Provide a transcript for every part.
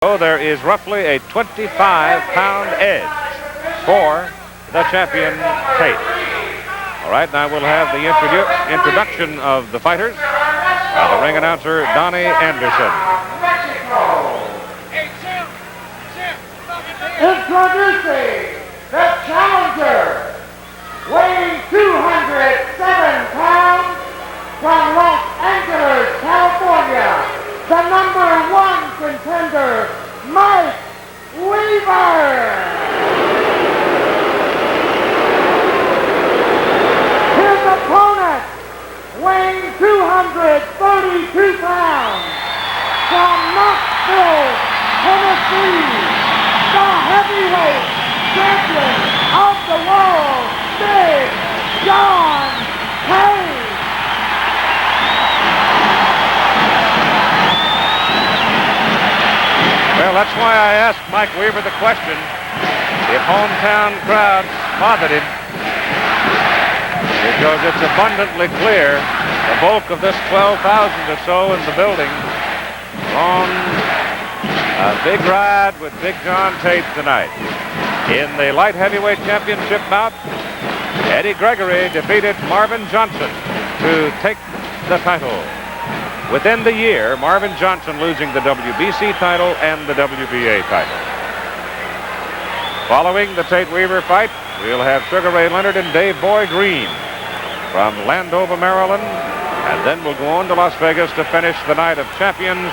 So there is roughly a 25-pound edge for the champion Tate. All right, now we'll have the introduction of the fighters by the ring announcer, Donnie Anderson. Introducing the challenger, weighing 207 pounds, from Los Angeles, California, the #1 contender, Mike Weaver. His opponent, weighing 232 pounds, from Knoxville, Tennessee, the heavyweight champion of the world, Big John Tate. Well, that's why I asked Mike Weaver the question if hometown crowds bothered him, because it's abundantly clear the bulk of this 12,000 or so in the building on a big ride with Big John Tate tonight. In the light heavyweight championship bout, Eddie Gregory defeated Marvin Johnson to take the title. Within the year, Marvin Johnson losing the WBC title and the WBA title. Following the Tate-Weaver fight, we'll have Sugar Ray Leonard and Dave Boy Green from Landover, Maryland, and then we'll go on to Las Vegas to finish the night of champions.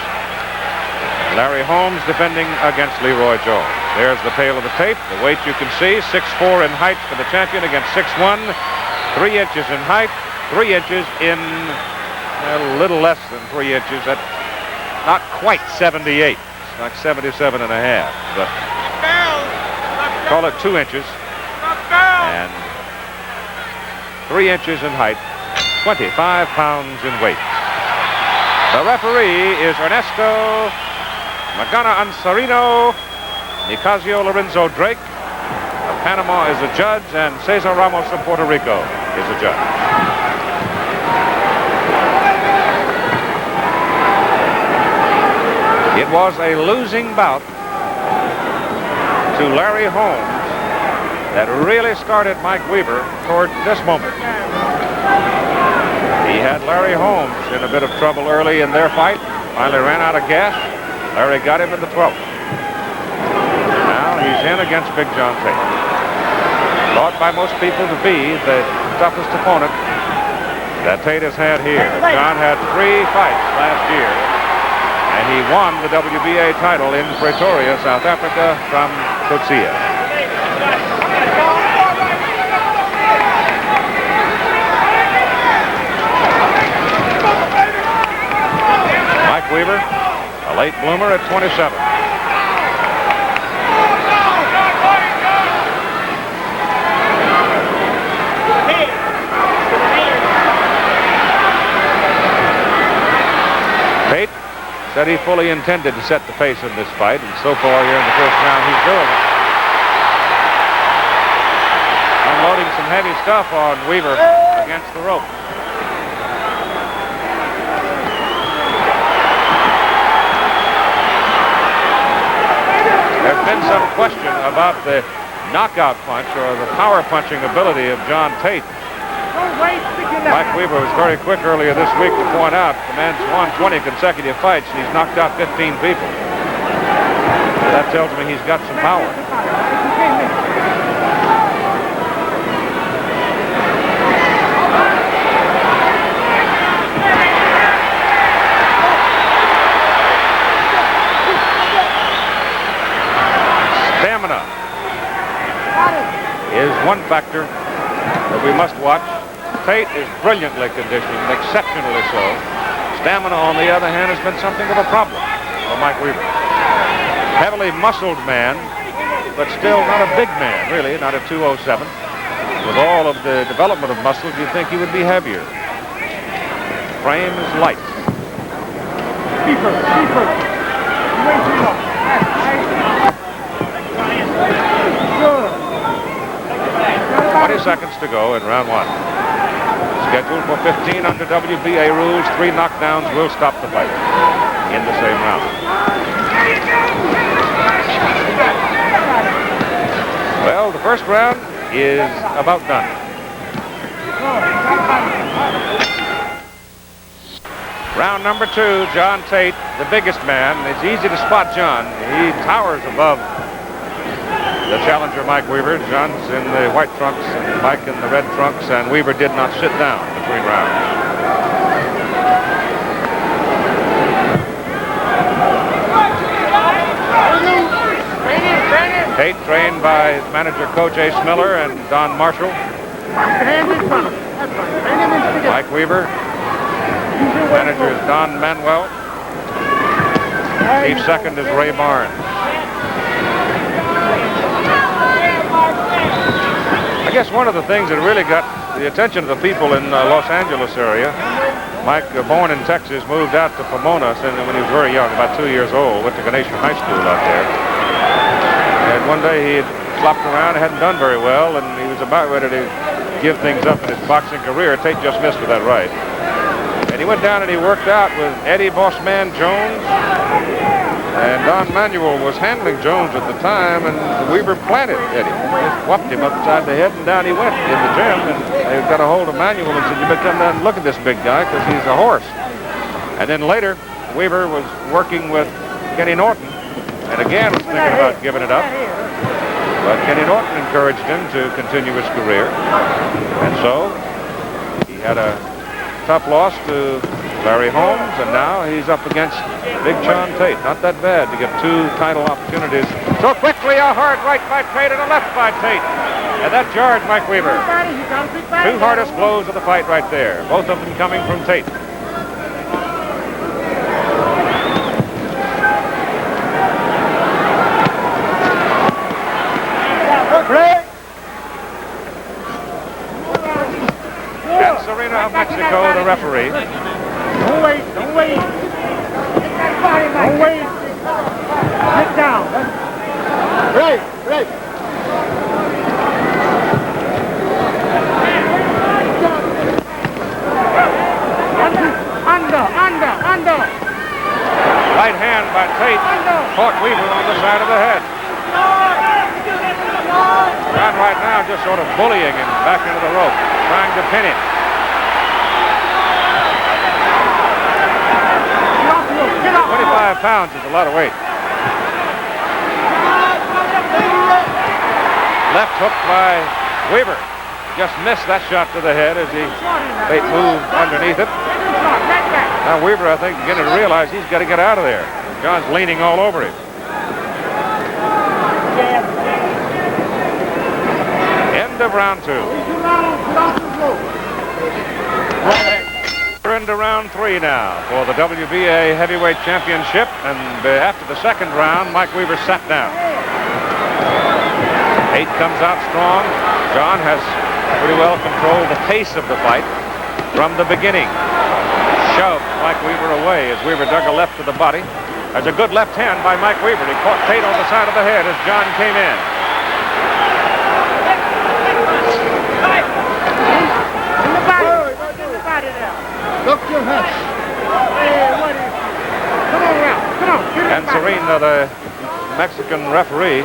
Larry Holmes defending against Leroy Jones. There's the tail of the tape. The weight you can see, 6'4" in height for the champion against 6'1", 3 inches in height, 3 inches in a little less than 3 inches. That's not quite 78. It's like 77 and a half. But call it 2 inches. And 3 inches in height, 25 pounds in weight. The referee is Ernesto Magana Ansarino. Nicasio Lorenzo Drake of Panama is the judge, and Cesar Ramos of Puerto Rico is the judge. It was a losing bout to Larry Holmes that really started Mike Weaver toward this moment. He had Larry Holmes in a bit of trouble early in their fight. Finally ran out of gas. Larry got him in the 12th. Now he's in against Big John Tate. Thought by most people to be the toughest opponent that Tate has had here. John had 3 fights last year, and he won the WBA title in Pretoria, South Africa, from Coetzee. Mike Weaver, a late bloomer at 27. Tate said he fully intended to set the pace in this fight, and so far here in the first round he's doing it. Unloading some heavy stuff on Weaver against the rope. There's been some question about the knockout punch or the power punching ability of John Tate. Mike Weaver was very quick earlier this week to point out the man's won 20 consecutive fights and he's knocked out 15 people. So that tells me he's got some power. Stamina is one factor that we must watch. Tate is brilliantly conditioned, exceptionally so. Stamina, on the other hand, has been something of a problem for Mike Weaver. Heavily muscled man, but still not a big man, really, not a 207. With all of the development of muscles, you'd think he would be heavier. Frame is light. Keeper. Way too long. 20 seconds to go in round 1. Scheduled for 15 under WBA rules. 3 knockdowns will stop the fight in the same round. first round is about done. Round number 2, John Tate, the biggest man. It's easy to spot John. He towers above the challenger, Mike Weaver. John's in the white trunks, and Mike in the red trunks, and Weaver did not sit down between rounds. Tate, trained by manager Coach Ace Miller and Don Marshall. Mike Weaver, manager is Don Manuel. Chief second is Ray Barnes. I guess one of the things that really got the attention of the people in Los Angeles area, Mike, born in Texas, moved out to Pomona when he was very young, about 2 years old, went to Ganesha High School out there. And one day he had flopped around, hadn't done very well, and he was about ready to give things up in his boxing career. Tate just missed with that right. And he went down and he worked out with Eddie Bossman Jones. And Don Manuel was handling Jones at the time, and Weaver planted Eddie. Just whopped him upside the head, and down he went in the gym. And they got a hold of Manuel and said, "You better come down and look at this big guy, because he's a horse." And then later, Weaver was working with Kenny Norton, and again was thinking about giving it up. But Kenny Norton encouraged him to continue his career. And so he had a tough loss to Larry Holmes, and now he's up against Big John Tate. Not that bad to get 2 title opportunities. So quickly, a hard right by Tate and a left by Tate. And that jarred Mike Weaver. 2 hardest blows of the fight right there. Both of them coming from Tate. Of Mexico, the referee. Don't wait. Don't wait. Sit down. Right. Under. Right hand by Tate caught Weaver on the side of the head. John right now just sort of bullying him back into the rope, trying to pin him. 25 pounds is a lot of weight. Left hook by Weaver. Just missed that shot to the head as Tate moved underneath it. Now Weaver, I think, beginning to realize he's got to get out of there. John's leaning all over him. End of round 2. We're into round 3 now for the WBA Heavyweight Championship, and after the second round, Mike Weaver sat down. Tate comes out strong. John has pretty well controlled the pace of the fight from the beginning. Shoved Mike Weaver away as Weaver dug a left to the body. There's a good left hand by Mike Weaver. He caught Tate on the side of the head as John came in. Look your hush. Come on, Ralph. Come on. And Serena, the Mexican referee,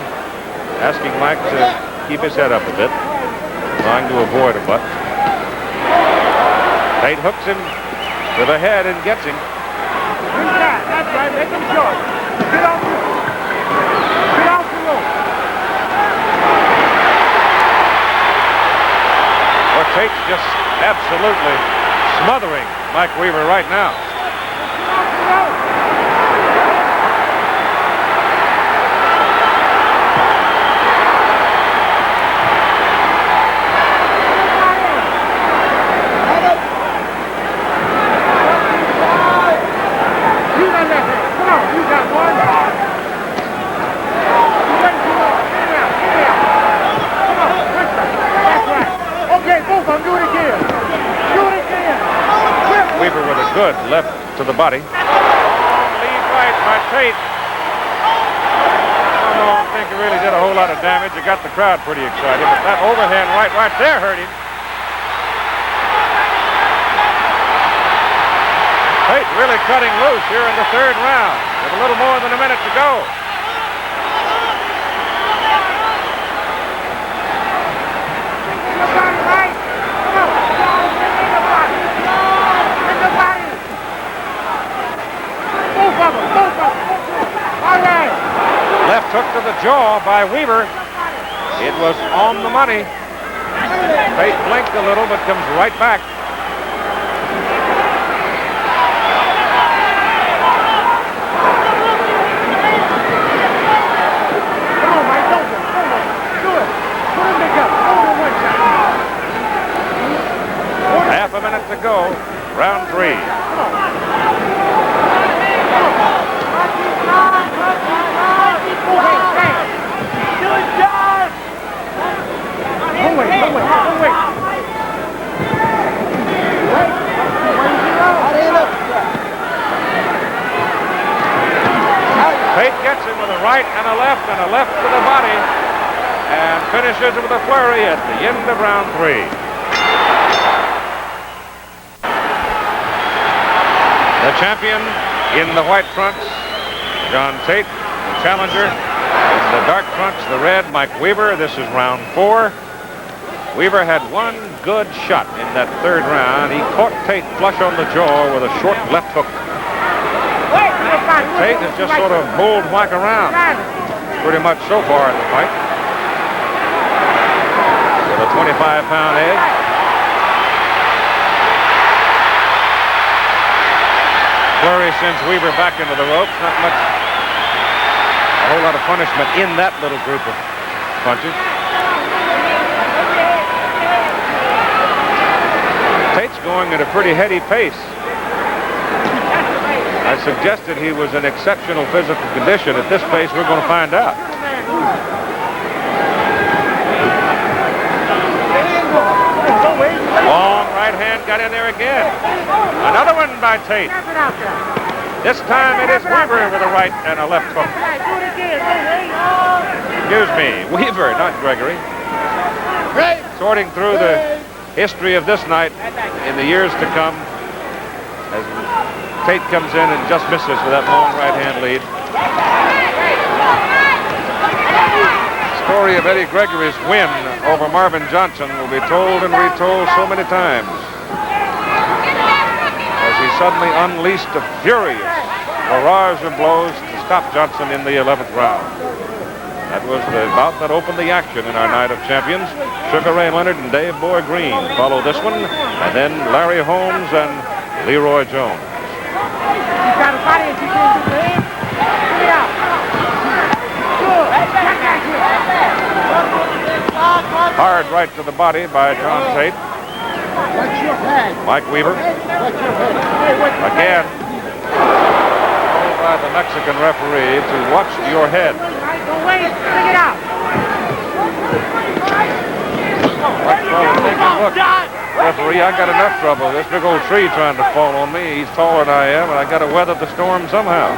asking Mike to keep his head up a bit, trying to avoid a butt. Tate hooks him to the head and gets him. Inside. That's right. Make him short. Get off the rope. Well, Tate's just absolutely smothering Mike Weaver right now. Weaver with a good left to the body. Lead right by Tate. I don't think it really did a whole lot of damage. It got the crowd pretty excited, but that overhand right there hurt him. Tate really cutting loose here in the third round with a little more than a minute to go. left hook to the jaw by Weaver. It was on the money. Tate blinked a little, but comes right back. Come on, Mike, don't do it. Do it. Put him together. Over one shot. Half a minute to go. Round 3. Don't wait. Tate gets him with a right and a left to the body, and finishes with a flurry at the end of round 3. The champion in the white trunks, John Tate. The challenger in the dark trunks, the red, Mike Weaver. This is round 4. Weaver had one good shot in that third round. He caught Tate flush on the jaw with a short left hook. Tate has just sort of bowled Mike around pretty much so far in the fight. With a 25-pound edge. Flurry sends Weaver back into the ropes. Not much, a whole lot of punishment in that little group of punches. Tate's going at a pretty heady pace. I suggested he was in exceptional physical condition. At this pace, we're going to find out. Long right hand got in there again. Another one by Tate. This time it is Weaver with a right and a left hook. Excuse me, Weaver, not Gregory. Sorting through the history of this night in the years to come, as Tate comes in and just misses with that long right hand lead. Story of Eddie Gregory's win over Marvin Johnson will be told and retold so many times, as he suddenly unleashed a furious barrage of blows to stop Johnson in the 11th round. That was the bout that opened the action in our night of champions. Sugar Ray Leonard and Dave Boy Green follow this one, and then Larry Holmes and Leroy Jones. Hard right to the body by John Tate. Mike Weaver. Again, told by the Mexican referee to watch your head. Look, referee, I got enough trouble. This big old tree trying to fall on me. He's taller than I am, and I got to weather the storm somehow.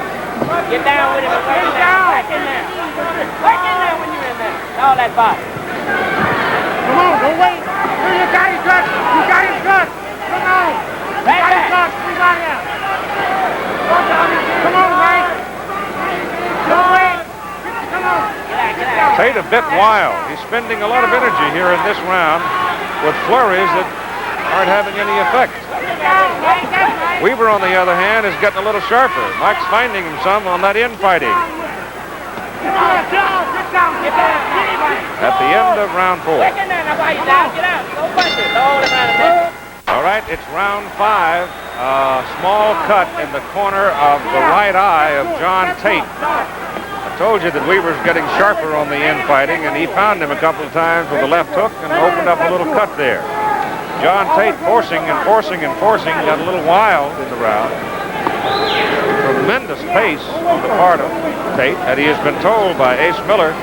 Get down with him. Get down. Back in there. Back in there when you're in there. All that body. Come on, don't wait. You got his gut. You got his gut. Come on. You got his gut. We got him. Come on, Mike. Don't wait. Come on. Tate a bit wild. He's spending a lot of energy here in this round with flurries that aren't having any effect. Weaver, on the other hand, is getting a little sharper. Mike's finding him some on that infighting. At the end of round 4. All right, it's round 5. A small cut in the corner of the right eye of John Tate. I told you that Weaver's getting sharper on the infighting, and he found him a couple of times with the left hook and opened up a little cut there. John Tate forcing, got a little wild in the round. Tremendous pace on the part of Tate, and he has been told by Ace Miller,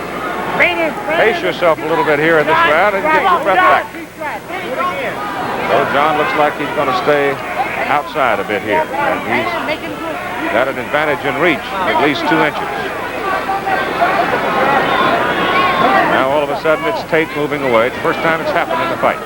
pace yourself a little bit here in this round and get your breath back. So John looks like he's going to stay outside a bit here, and he's got an advantage in reach, at least 2 inches. Now all of a sudden it's Tate moving away. It's the first time it's happened in the fight.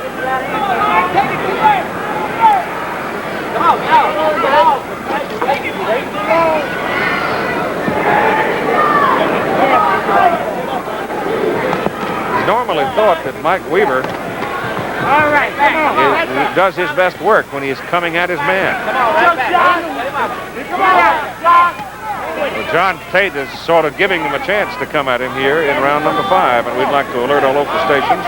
It's normally thought that Mike Weaver does his best work when he is coming at his man. Well, John Tate is sort of giving him a chance to come at him here in round number 5, and we'd like to alert our local stations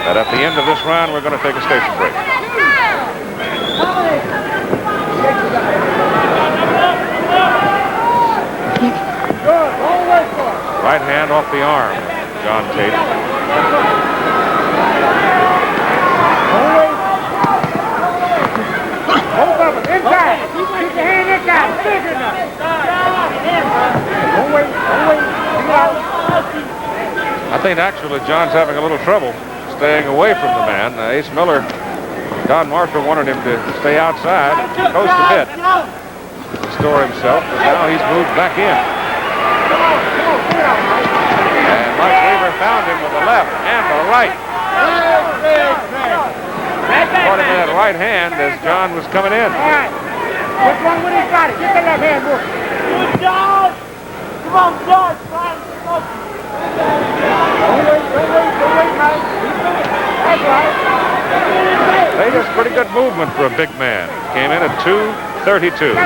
that at the end of this round, we're going to take a station break. Right hand off the arm, John Tate. Both of them, inside. Keep your hand inside. Big enough. Don't wait. I think actually John's having a little trouble staying away from the man. Ace Miller, Don Marshall wanted him to stay outside, coast a bit, to store himself, but now he's moved back in. And Mike Weaver found him with the left and the right. Caught him in that right hand as John was coming in. All right. Which one when he got it? Get the left hand working. Good job. Come on, George. Don't wait, Mike. That's right. Tate has pretty good movement for a big man. Came in at 232.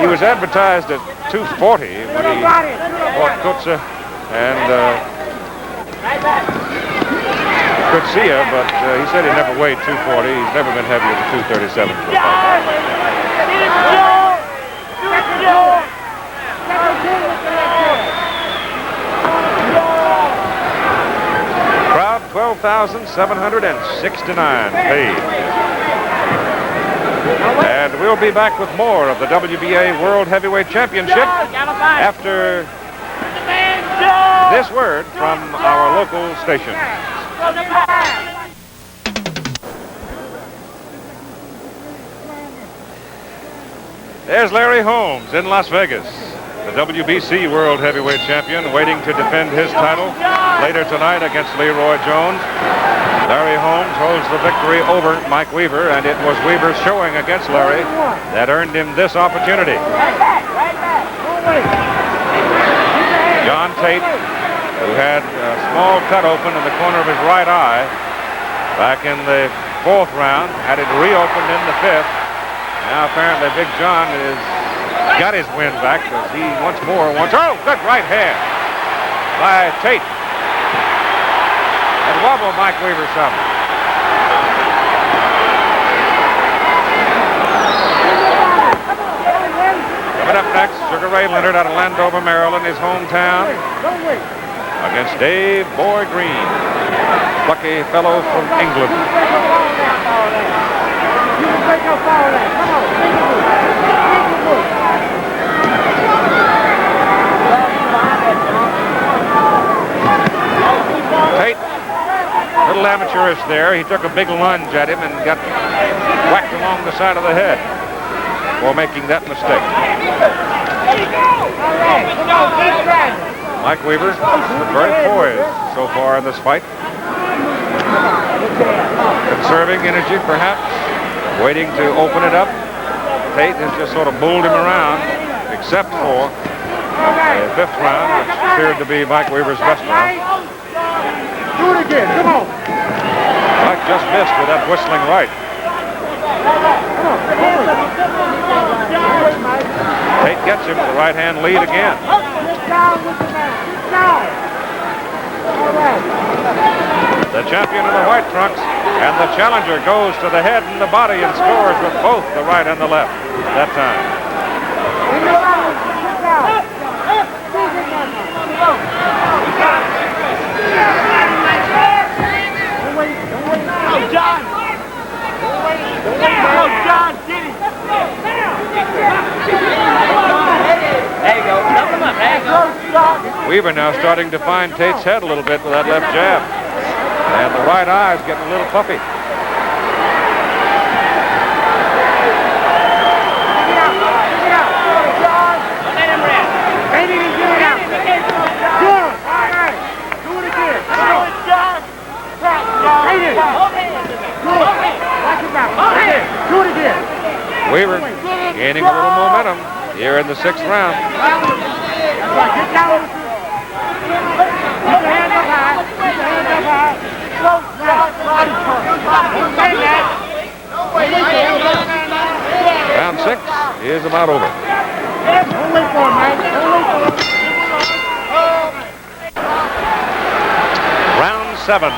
He was advertised at 240 when he fought Kutza and Kutsia, but he said he never weighed 240. He's never been heavier than 237. Crowd 12,769 paid. And we'll be back with more of the WBA World Heavyweight Championship after this word from our local station. There's Larry Holmes in Las Vegas, the WBC World Heavyweight Champion, waiting to defend his title later tonight against Leroy Jones. Larry Holmes holds the victory over Mike Weaver, and it was Weaver's showing against Larry that earned him this opportunity. John Tate, who had a small cut open in the corner of his right eye back in the 4th round, had it reopened in the 5th. Now apparently Big John has got his wind back because he once more wants... Oh, good right hand by Tate. And wobble Mike Weaver some. Coming up next, Sugar Ray Leonard out of Landover, Maryland, his hometown, against Dave Boy Green, plucky fellow from England. Tate, a little amateurish there. He took a big lunge at him and got whacked along the side of the head for making that mistake. Mike Weaver, very poised so far in this fight. Conserving energy, perhaps, waiting to open it up. Tate has just sort of bulled him around, except for the 5th round, which appeared to be Mike Weaver's best round. Do it again, come on. Mike just missed with that whistling right. Tate gets him with the right hand lead again. The champion in the white trunks and the challenger goes to the head and the body and scores with both the right and the left that time. John, get him. There you go. Dump him up. There you go. Weaver now starting to find Tate's head a little bit with that left jab. And the right eye is getting a little puffy. Weaver gaining a little momentum here in the 6th round. Round 6 is about over. 7.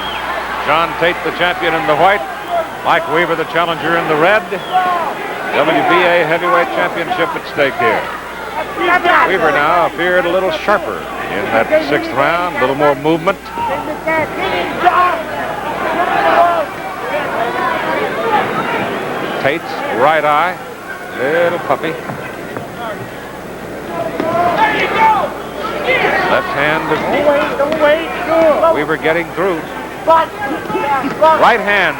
John Tate, the champion in the white. Mike Weaver, the challenger in the red. WBA heavyweight championship at stake here. Weaver now appeared a little sharper in that 6th round, a little more movement. Tate's right eye, little puppy. Left hand. Don't wait. Weaver getting through. Right hand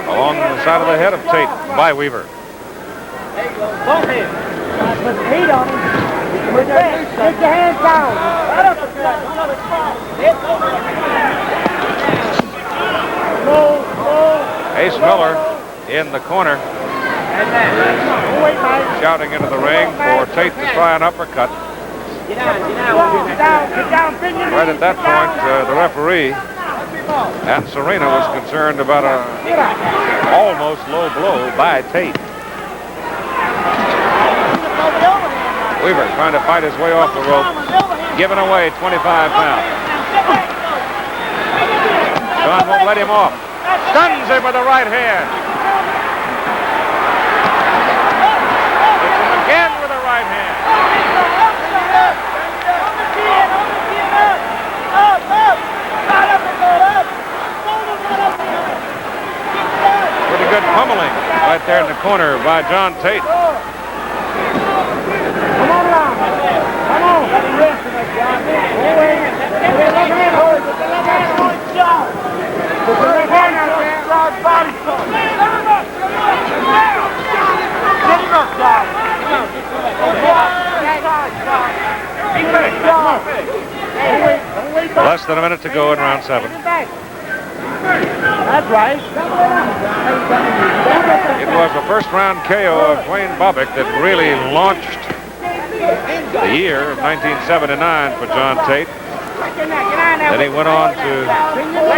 along the side of the head of Tate by Weaver. Both hands. Put the heat on him. Put your hands down. Ace Miller in the corner, shouting into the ring for Tate to try an uppercut. Get down. Right at that point, the referee and Serena was concerned about a almost low blow by Tate. Weaver trying to fight his way off the rope, giving away 25 pounds. John won't let him off. Stuns him with the right hand. Hits him again with the right hand. Pretty good pummeling right there in the corner by John Tate. Come on around. Come on. Put the left hand out there. Less than a minute to go in round 7. That's right. It was a first-round KO of Dwayne Bobbick that really launched the year of 1979 for John Tate. Then he went on to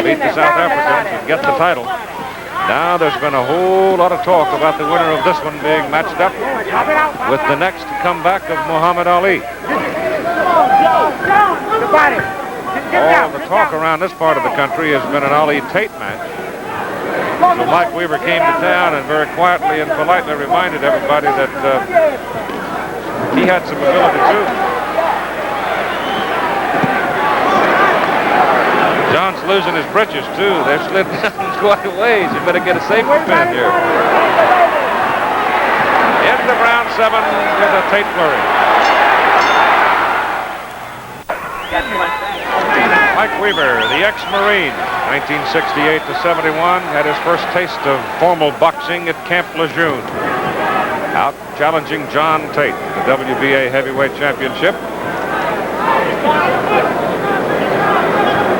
beat the South Africans and get the title. Now there's been a whole lot of talk about the winner of this one being matched up with the next comeback of Muhammad Ali. All the talk around this part of the country has been an Ali-Tate match. So Mike Weaver came to town and very quietly and politely reminded everybody that he had some ability too. John's losing his britches too. They've slid down quite a ways. You better get a safety pin here. End of round 7 with a Tate flurry. Mike Weaver, the ex-Marine, 1968 to 71, had his first taste of formal boxing at Camp Lejeune. Out challenging John Tate, the WBA heavyweight championship.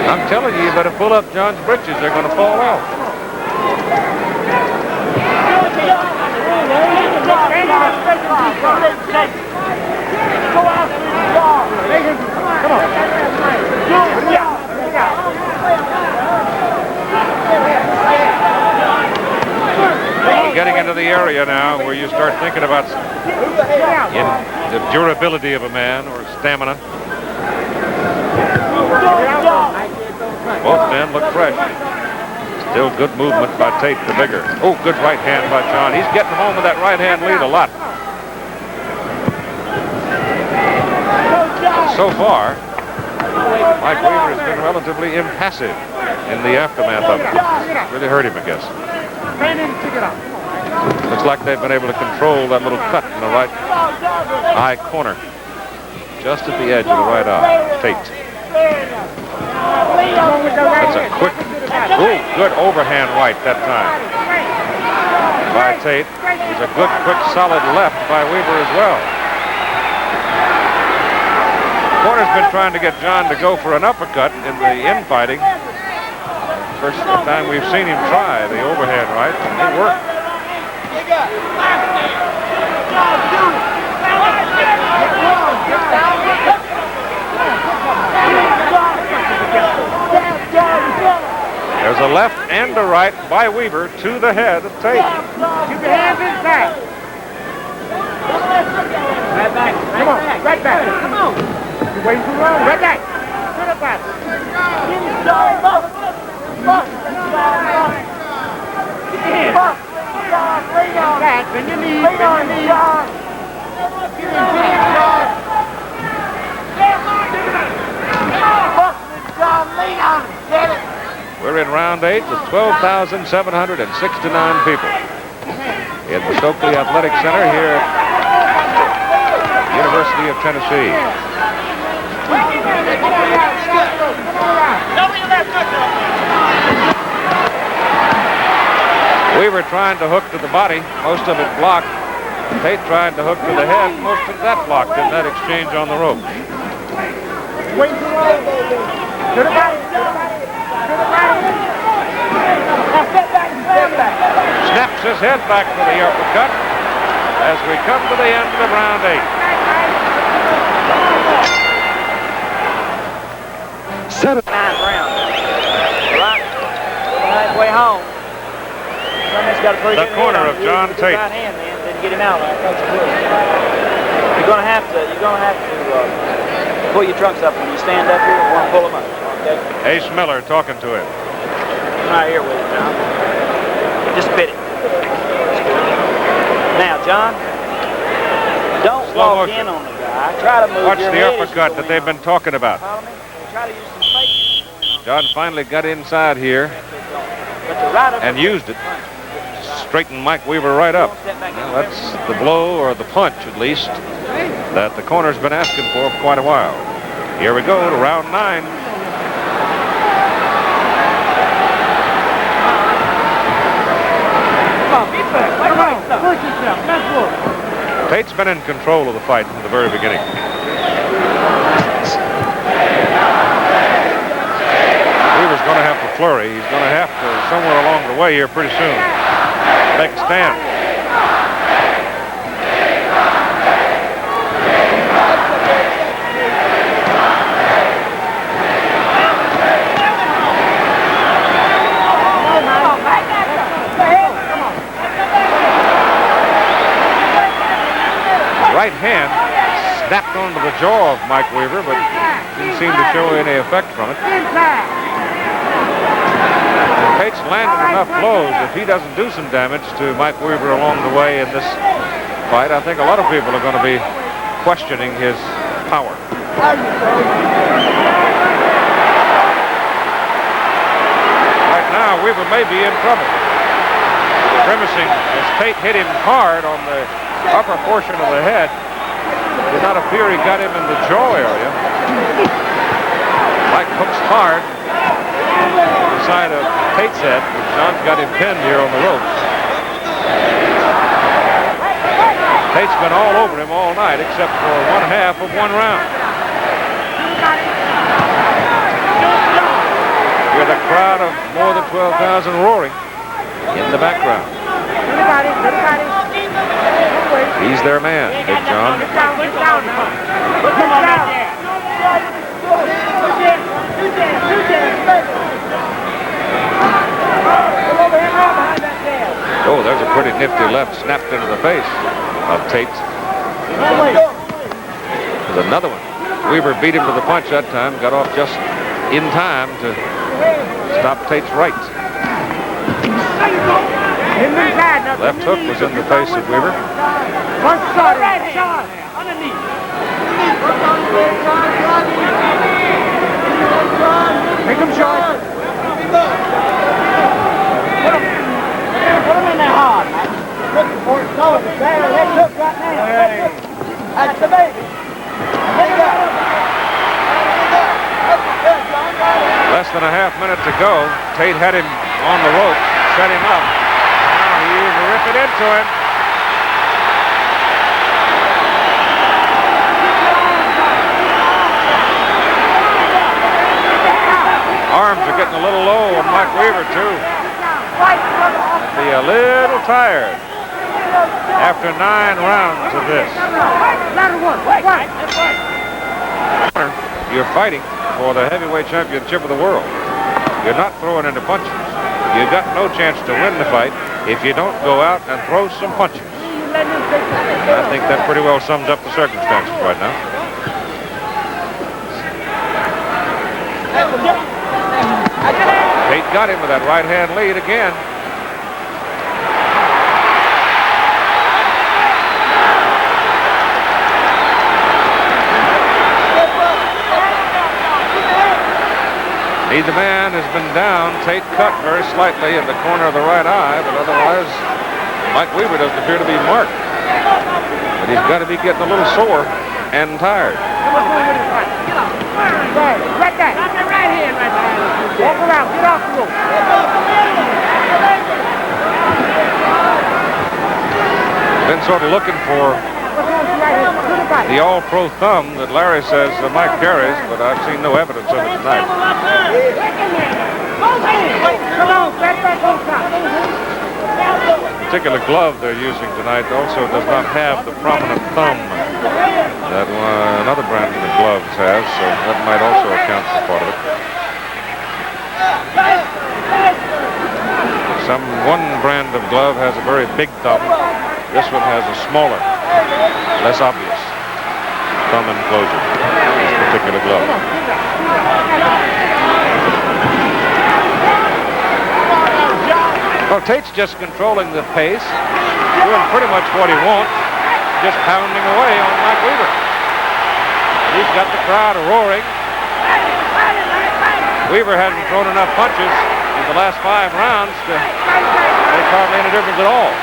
I'm telling you, you better pull up John's britches. They're going to fall off. Come on. We're getting into the area now where you start thinking about the durability of a man or stamina. Both men look fresh. Still good movement by Tate, the bigger. Oh, good right hand by John. He's getting home with that right hand lead a lot. So far, Mike Weaver has been relatively impassive in the aftermath of it. Really hurt him, I guess. Looks like they've been able to control that little cut in the right eye corner. Just at the edge of the right eye. Tate. That's a quick, good overhand right that time by Tate. It's a good, quick, solid left by Weaver as well. Corner's been trying to get John to go for an uppercut in the infighting. First time we've seen him try the overhand right, and it worked. There's a left and a right by Weaver to the head of Tate. Keep your hands inside. Right back. Come on, right back. Come on. You're waiting too long. Right back. Bend your knees, bend your knees. We're in round 8 with 12,769 people in the Stokely Athletic Center here at University of Tennessee. Weaver trying to hook to the body, most of it blocked. Tate trying to hook to the head, most of that blocked in that exchange on the rope. Wait to roll. To the body. To the body. Now step back and slam back. Snaps his head back for the uppercut as we come to the end of round 8. 9th round. Right. Halfway home. Somebody's got a pretty The good corner hand of John Tate. Right hand, man. Didn't get him out like that. You're gonna have to pull your trunks up when you stand up here. You want to pull them up. Okay. Ace Miller talking to him. I'm right here with you, John. Just spit it. Now, John, don't Slow walk motion. in on the guy. Try to move Watch your the head as you uppercut go that in they've on been him. talking about. Follow me? Try to use some fake. John finally got inside here But the right and uppercut used it. punch. Straightened Mike Weaver right up. Well, that's the blow, or the punch at least, that the corner's been asking for quite a while. Here we go to round 9. Push yourself. Let's look. Tate's been in control of the fight from the very beginning. Weaver's going to have to flurry. He's going to have to, somewhere along the way here pretty soon, make a stand. Right hand snapped onto the jaw of Mike Weaver, but didn't seem to show any effect from it. Tate's landed enough blows. If he doesn't do some damage to Mike Weaver along the way in this fight, I think a lot of people are going to be questioning his power. Right now, Weaver may be in trouble. Grimacing as Tate hit him hard on the upper portion of the head. Did not appear he got him in the jaw area. Mike hooks hard the side of Tate's head. John's got him pinned here on the ropes. Tate's been all over him all night except for 1/2 of one round. With a crowd of more than 12,000 roaring in the background. He's their man, Big John. Oh, there's a pretty nifty left snapped into the face of Tate. There's another one. Weaver beat him to the punch that time, got off just in time to stop Tate's right. Left hook was in the face of Weaver. Make him short. Put him in there hard. Looking for it. No, it's there. Let's look right now. That's the baby. Less than a half minute to go. Tate had him on the rope, set him up. Now he's ripping into him. Arms are getting a little low on Mike Weaver, too. Be a little tired after 9 rounds of this. You're fighting for the heavyweight championship of the world. You're not throwing into punches. You've got no chance to win the fight if you don't go out and throw some punches. I think that pretty well sums up the circumstances right now. got him with that right-hand lead again. Neither man has been down. Tate cut very slightly in the corner of the right eye, but otherwise, Mike Weaver doesn't appear to be marked. But he's got to be getting a little sore and tired. Right there. Got the right hand right there. Walk around. Get off the rope. Been sort of looking for the all-pro thumb that Larry says Mike carries, but I've seen no evidence of it tonight. The particular glove they're using tonight also does not have the prominent thumb that another brand of gloves has, so that might also account for part of it. One brand of glove has a very big thumb. This one has a smaller, less obvious thumb enclosure. This particular glove. Well, Tate's just controlling the pace, doing pretty much what he wants, just pounding away on Mike Weaver. And he's got the crowd roaring. Weaver hasn't thrown enough punches in the last 5 rounds to make hardly any difference at all.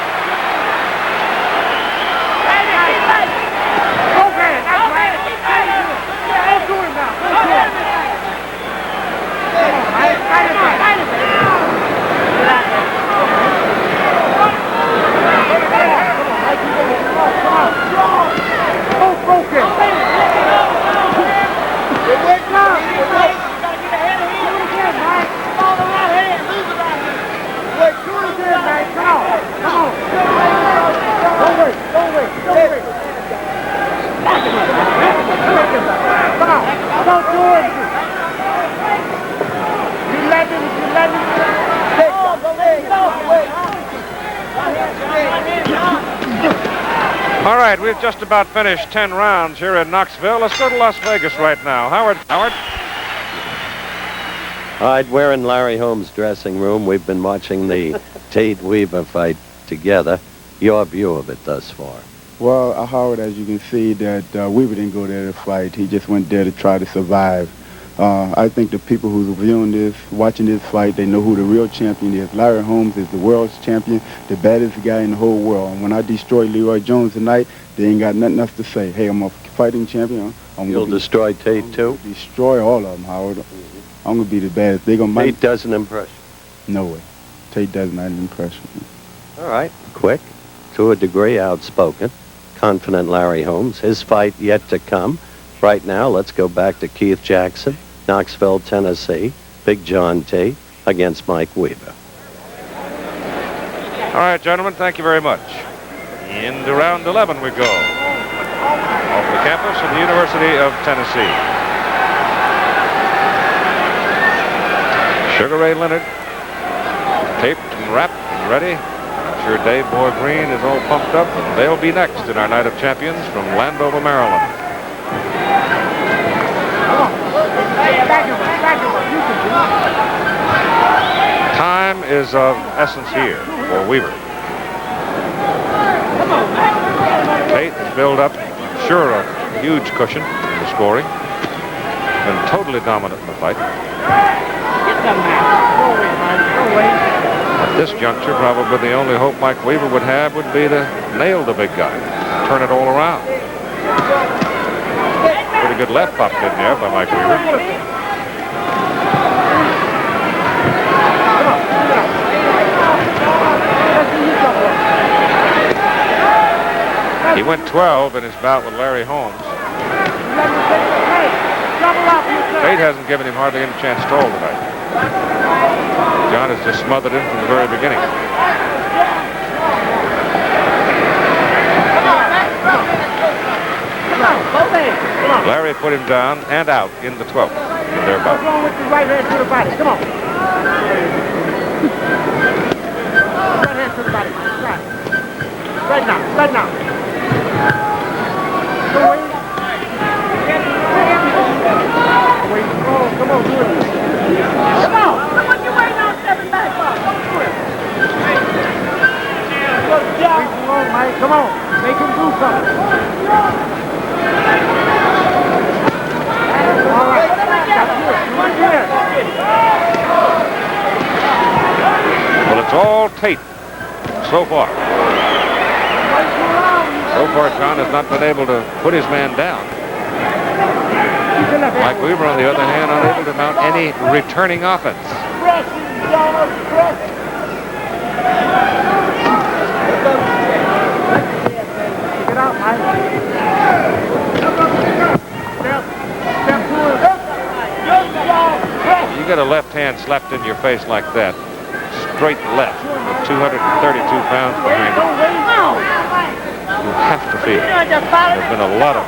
All right, we've just about finished 10 rounds here in Knoxville. Let's go to Las Vegas right now. Howard. All right, we're in Larry Holmes' dressing room. We've been watching the Tate-Weaver fight together. Your view of it thus far? Well, Howard, as you can see, that Weaver didn't go there to fight. He just went there to try to survive. I think the people who's viewing this, watching this fight, they know who the real champion is. Larry Holmes is the world's champion, the baddest guy in the whole world. And when I destroy Leroy Jones tonight, they ain't got nothing else to say. Hey, I'm a fighting champion. You'll destroy Tate, too? Destroy all of them, Howard. I'm going to be the baddest. Tate doesn't impress you? No way. Tate does not impress me. All right. Quick, to a degree outspoken, confident Larry Holmes. His fight yet to come. Right now, let's go back to Keith Jackson, Knoxville, Tennessee. Big John Tate against Mike Weaver. All right, gentlemen, thank you very much. Into round 11 we go. Off the campus of the University of Tennessee. Sugar Ray Leonard, taped and wrapped and ready. I'm sure Dave Boy Green is all pumped up, and they'll be next in our Night of Champions from Landover, Maryland. Time is of essence here for Weaver. Tate has built up, I'm sure, a huge cushion in the scoring. Been totally dominant in the fight. At this juncture, probably the only hope Mike Weaver would have would be to nail the big guy, turn it all around. Pretty good left popped in there by Mike Weaver. He went 12 in his bout with Larry Holmes. Tate hasn't given him hardly any chance at all tonight. John has just smothered him from the very beginning. Larry put him down and out in the 12th in their bout. What's wrong with the right hand to the body? Come on. Right hand to the body. Right. Right now. Right now. Come on. Come on. Do it. Come on. What you waiting on? Tate so far. So far, John has not been able to put his man down. Mike Weaver, on the other hand, unable to mount any returning offense. You get a left hand slapped in your face like that, straight left, with 232 pounds behind it. You have to feel it. There's been a lot of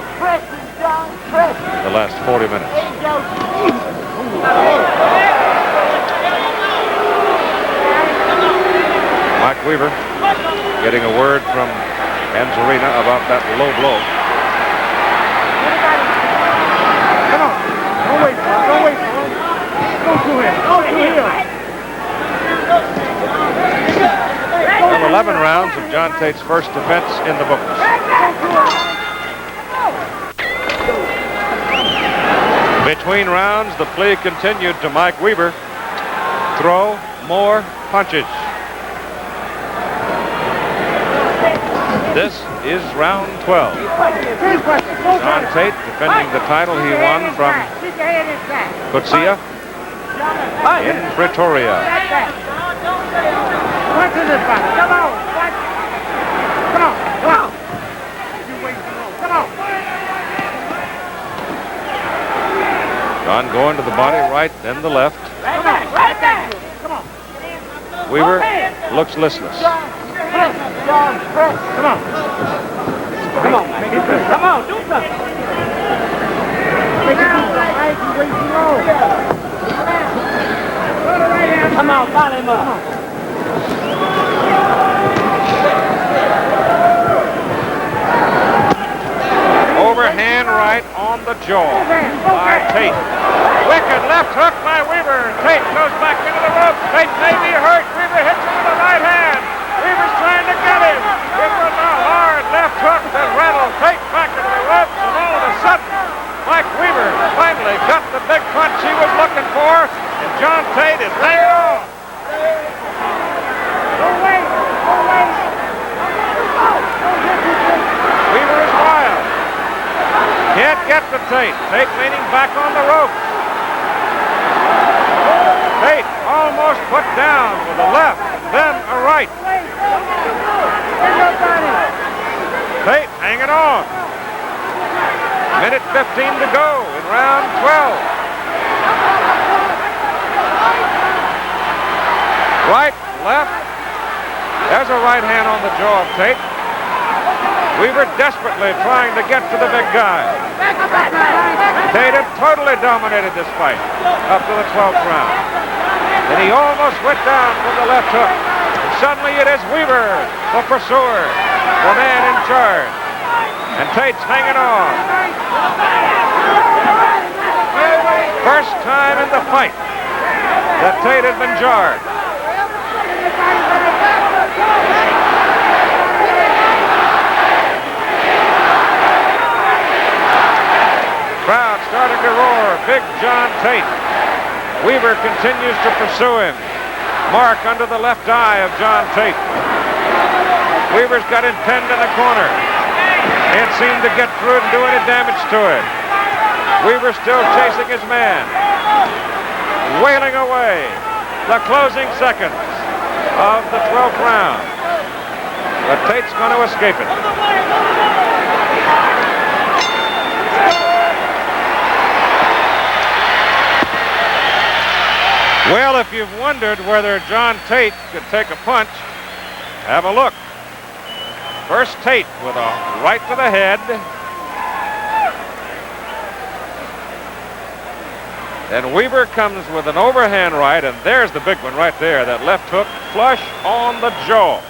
the last 40 minutes. Mike Weaver getting a word from Anzarina about that low blow. Come on. Don't wait for him. Don't wait for him. Go to him. Go to him. Well, 11 rounds of John Tate's first defense in the books. Between rounds, the plea continued to Mike Weaver. Throw more punches. This is round 12. John Tate defending the title he won from Kutsia in Pretoria. Punch in this fight. Come on. Come on. Come on. Come on. John going to the body, right, then the left. Right back. Come on. Weaver looks listless. Come on. Come on, man. Come on, do something. Come on, follow him up. Overhand right on the jaw by Tate. Wicked left hook by Weaver. Tate goes back into the rope. Tate may be hurt. Weaver hits him with a right hand. Weaver's trying to get him. It was a hard left hook that rattled Tate back into the ropes, and all of a sudden, Mike Weaver finally got the big punch he was looking for, and John Tate is hanging on. Don't wait. Weaver is wild. Can't get to Tate. Tate leaning back on the rope. Tate almost put down with a left, then a right. Tate hanging on. Minute 15 to go in round 12. Right, left. There's a right hand on the jaw of Tate. Weaver desperately trying to get to the big guy. Tate had totally dominated this fight up to the 12th round. Then he almost went down with the left hook. And suddenly it is Weaver, the pursuer, the man in charge. And Tate's hanging on. First time in the fight that Tate had been jarred. Crowd starting to roar. Big John Tate. Weaver continues to pursue him. Mark under the left eye of John Tate. Weaver's got him pinned in the corner. Can't seem to get through it and do any damage to it. Weaver still chasing his man. Wailing away. The closing seconds of the 12th round. But Tate's going to escape it. Well, if you've wondered whether John Tate could take a punch, have a look. First Tate with a right to the head. Then Weaver comes with an overhand right, and there's the big one right there, that left hook flush on the jaw.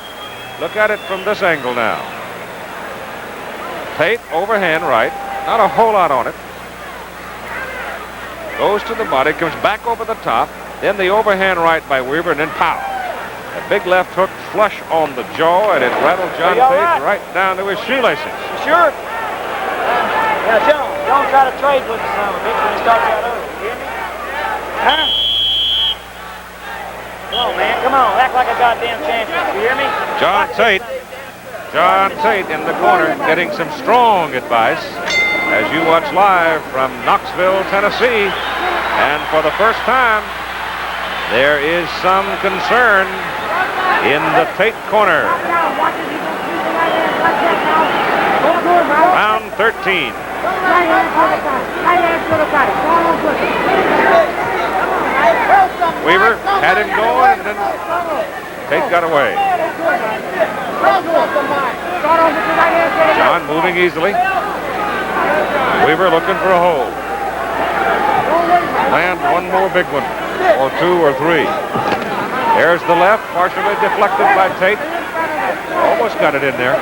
Look at it from this angle now. Tate, overhand right, not a whole lot on it. Goes to the body, comes back over the top. Then the overhand right by Weaver, and then pow. A big left hook flush on the jaw, and it rattled John Tate right down to his shoelaces. Sure. Now, John, don't try to trade with the son of a bitch when he starts out over. You hear me? Huh? Come on, man. Come Come on, act like a goddamn champion. You hear me? John Tate in the corner getting some strong advice as you watch live from Knoxville, Tennessee. And for the first time, there is some concern in the Tate corner. Round 13. Weaver had him going, and then Tate got away. John moving easily. Weaver looking for a hold. Land one more big one, or two or three. There's the left, partially deflected by Tate. Almost got it in there.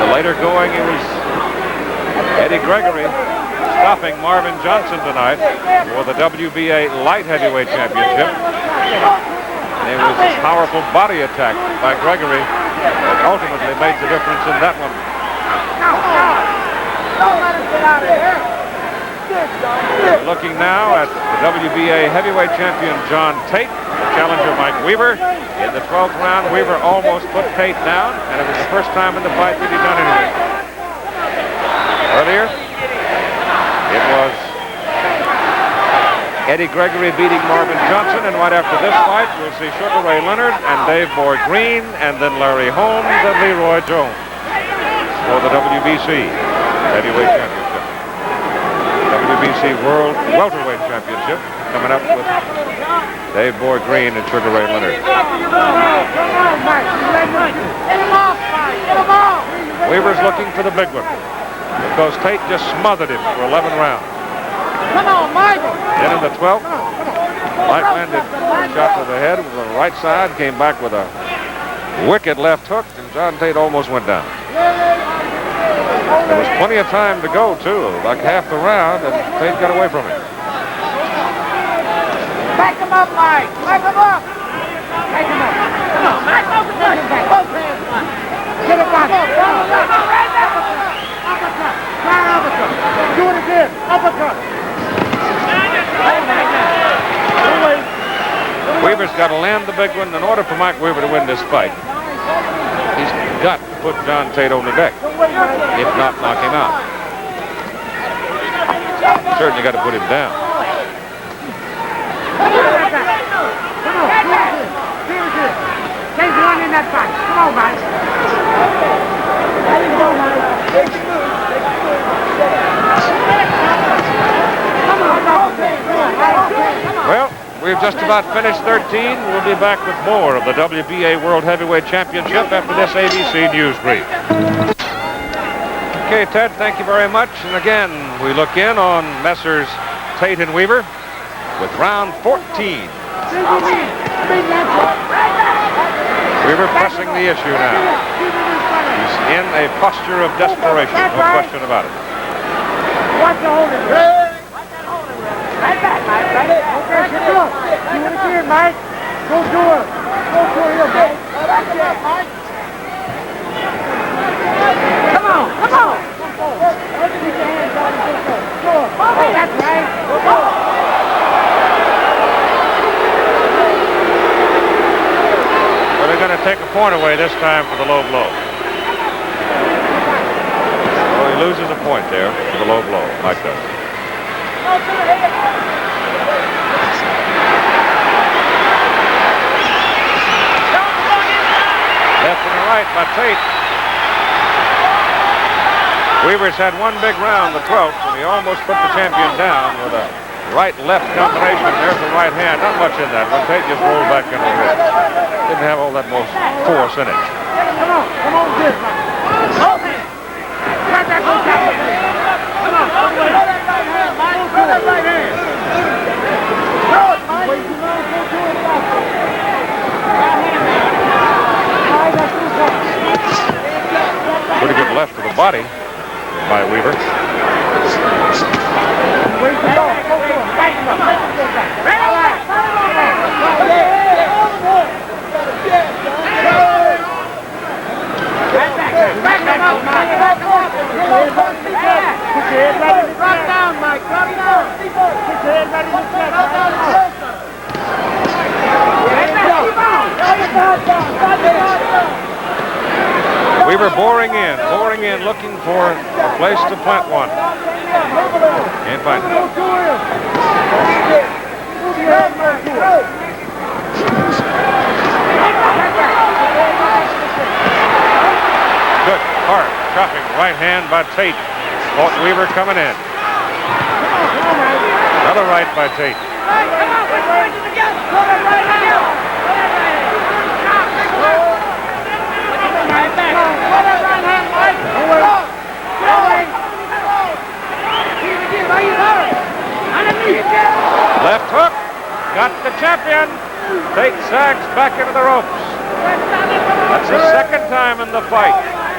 The later going, it was Eddie Gregory stopping Marvin Johnson tonight for the WBA Light Heavyweight Championship. And it was a powerful body attack by Gregory that ultimately made the difference in that one. We're looking now at the WBA heavyweight champion John Tate, the challenger Mike Weaver. In the 12th round, Weaver almost put Tate down, and it was the first time in the fight that he'd done anything. Earlier, it was Eddie Gregory beating Marvin Johnson, and right after this fight, we'll see Sugar Ray Leonard and Dave Boy Green, and then Larry Holmes and Leroy Jones for the WBC heavyweight championship. WBC World Welterweight Championship coming up with Dave Boy Green and Sugar Ray Leonard. Weaver's looking for the big one because Tate just smothered him for 11 rounds. Come on, Mike. Then in the 12th, Mike landed a shot to the head with the right side, came back with a wicked left hook, and John Tate almost went down. There was plenty of time to go, too, like half the round, and Tate got away from him. Back him up, Mike. Back him up. Back him up. Come on, Mike. Both hands, Mike. Get it back. Uppercut. Try uppercut. Do it again. Uppercut. Weaver's got to land the big one in order for Mike Weaver to win this fight. He's got to put John Tate on the deck, if not knock him out. Certainly got to put him down. Take one in that fight. Come on, Mike. Well, we've just about finished 13. We'll be back with more of the WBA World Heavyweight Championship after this ABC News Brief. Okay, Ted, thank you very much. And again, we look in on Messrs. Tate and Weaver with round 14. Weaver pressing the issue now. He's in a posture of desperation, no question about it. Watch the hold it. Right back, Mike. Right back. Okay, get up. Do it again, Mike. Go to her. Go to her, Mike. Back it up, Mike. Come on. Come on. Keep your hands on the floor. That's right. Well, they're going to take a point away this time for the low blow. Well, he loses a point there for the low blow, Mike does. Left and right by Tate. Weaver's had one big round, the 12th, and he almost put the champion down with a right-left combination. There's the right hand. Not much in that one. Tate just rolled back in the wrist. Didn't have all that most force in it. Come on. Come on, this, Mike. Right back on top of it. Come on. Throw that right hand, Mike. Throw that right hand. Throw it, Mike. Way too long. Go do it faster. Pretty good left to the body by Weaver. Way too long. Go to him. Back him up. Back him up, Mike. Back him up. Drop down, Mike. Drop down. Weaver boring in, looking for a place to plant one. Can't find it. Good, hard, chopping right hand by Tate. Caught Weaver coming in. Another right by Tate. Left hook, got the champion. Tate sags back into the ropes. That's the second time in the fight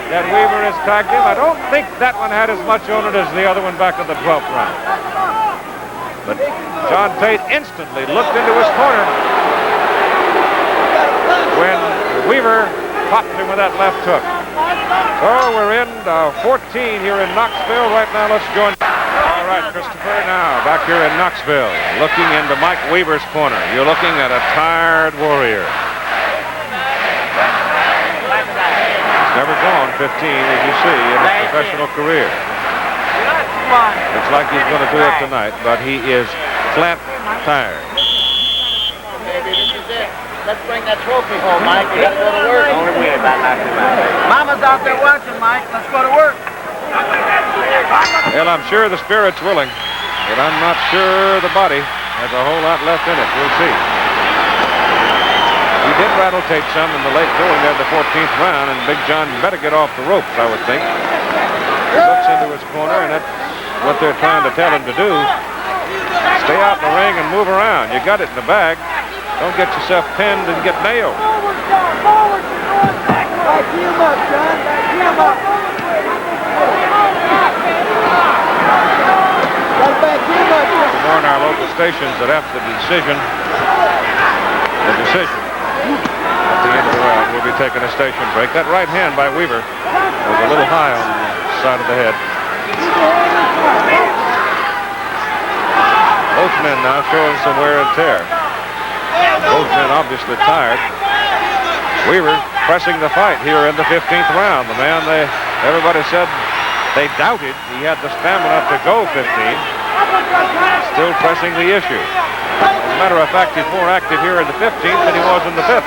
that Weaver has tagged him. I don't think that one had as much on it as the other one back in the 12th round. But John Tate instantly looked into his corner when Weaver popped him with that left hook. So we're in 14 here in Knoxville. Right now, let's join. All right, Christopher, now back here in Knoxville, looking into Mike Weaver's corner. You're looking at a tired warrior. He's never gone 15, as you see, in his professional career. Looks like he's going to do it tonight, but he is flat tired. Let's bring that trophy home, Mike. We gotta go to work. Only way about knocking him out. Mama's out there watching, Mike. Let's go to work. Well, I'm sure the spirit's willing, but I'm not sure the body has a whole lot left in it. We'll see. He did rattle Tate some in the late going there, the 14th round, and Big John better get off the ropes, I would think. He looks into his corner, and that's what they're trying to tell him to do. Stay out in the ring and move around. You got it in the bag. Don't get yourself pinned and get nailed. Forward, John, forward. Back him up, John. Back him up. Back him up. More in our local stations that after the decision at the end of the round, we'll be taking a station break. That right hand by Weaver was a little high on the side of the head. Both men now showing some wear and tear. Both men obviously tired. Weaver pressing the fight here in the 15th round. The man everybody said they doubted he had the stamina to go 15. Still pressing the issue. As a matter of fact, he's more active here in the 15th than he was in the 5th.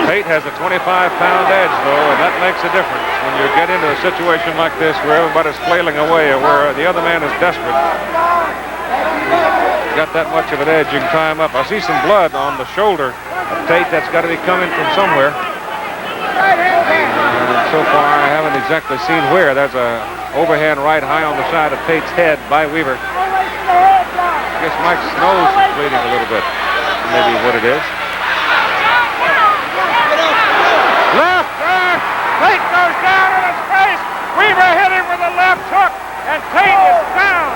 Tate has a 25-pound edge, though, and that makes a difference when you get into a situation like this where everybody's flailing away or where the other man is desperate. Got that much of an edge, you can tie him up. I see some blood on the shoulder of Tate. That's got to be coming from somewhere. And so far, I haven't exactly seen where. There's a overhand right high on the side of Tate's head by Weaver. I guess Mike's nose is bleeding a little bit. Maybe what it is. Left, Tate goes down in his face. Weaver hit him with a left hook, and Tate is down.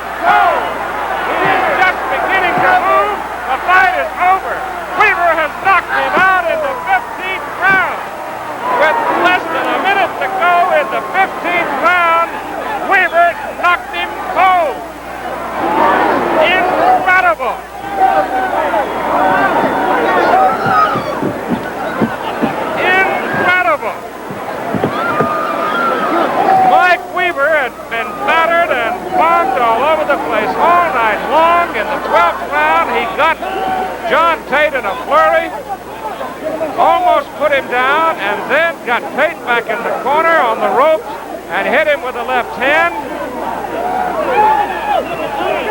He is just beginning to move. The fight is over. Weaver has knocked him out in the 15th round. With less than a minute to go in the 15th round, Weaver knocked him cold. Incredible. Incredible. Mike Weaver had been battered and bombed all over the place all night long. In the 12th round, he got John Tate in a flurry, almost put him down, and then got Tate back in the corner on the ropes and hit him with the left hand.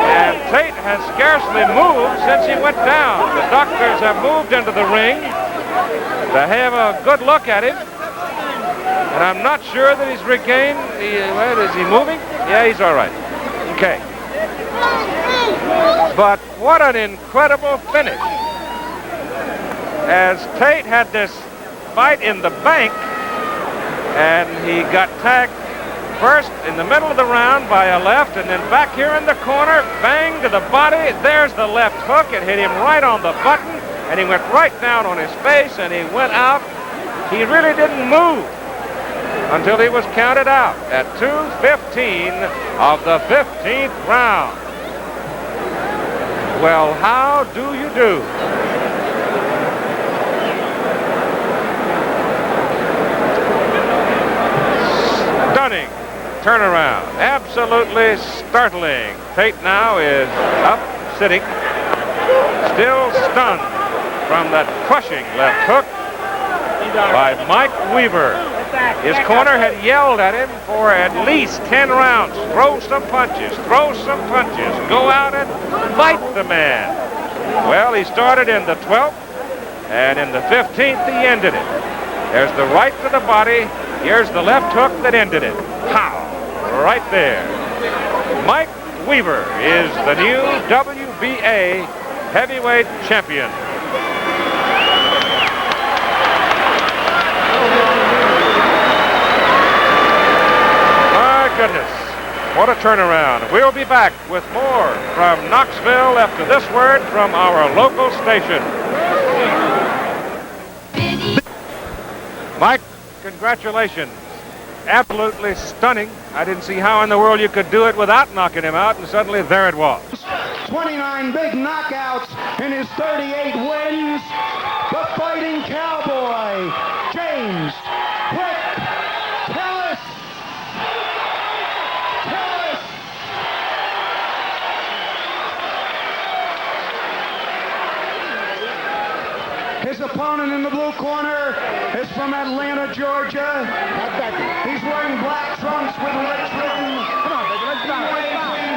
And Tate has scarcely moved since he went down. The doctors have moved into the ring to have a good look at him. And I'm not sure that he's regained is he moving? Yeah, he's all right. Okay. But what an incredible finish. As Tate had this fight in the bank, and he got tagged First in the middle of the round by a left, and then back here in the corner, bang to the body. There's the left hook. It hit him right on the button, and he went right down on his face, and he went out. He really didn't move until he was counted out at 2:15 of the 15th round. Well, how do you do? Stunning turnaround, absolutely startling. Tate now is up, sitting, still stunned from that crushing left hook by Mike Weaver. His corner had yelled at him for at least 10 rounds. Throw some punches, go out and fight the man. Well, he started in the 12th, and in the 15th he ended it. There's the right to the body. Here's the left hook that ended it. Pow! Right there. Mike Weaver is the new WBA heavyweight champion. My goodness, what a turnaround. We'll be back with more from Knoxville after this word from our local station. Mike, congratulations. Absolutely stunning. I didn't see how in the world you could do it without knocking him out, and suddenly there it was. 29 big knockouts in his 38 wins. The Fighting Cowboy, James Quick Tillis. His opponent in the blue corner is from Atlanta, Georgia. He's wearing black trunks with red trim. Come on, baby, let's stop. Weighs in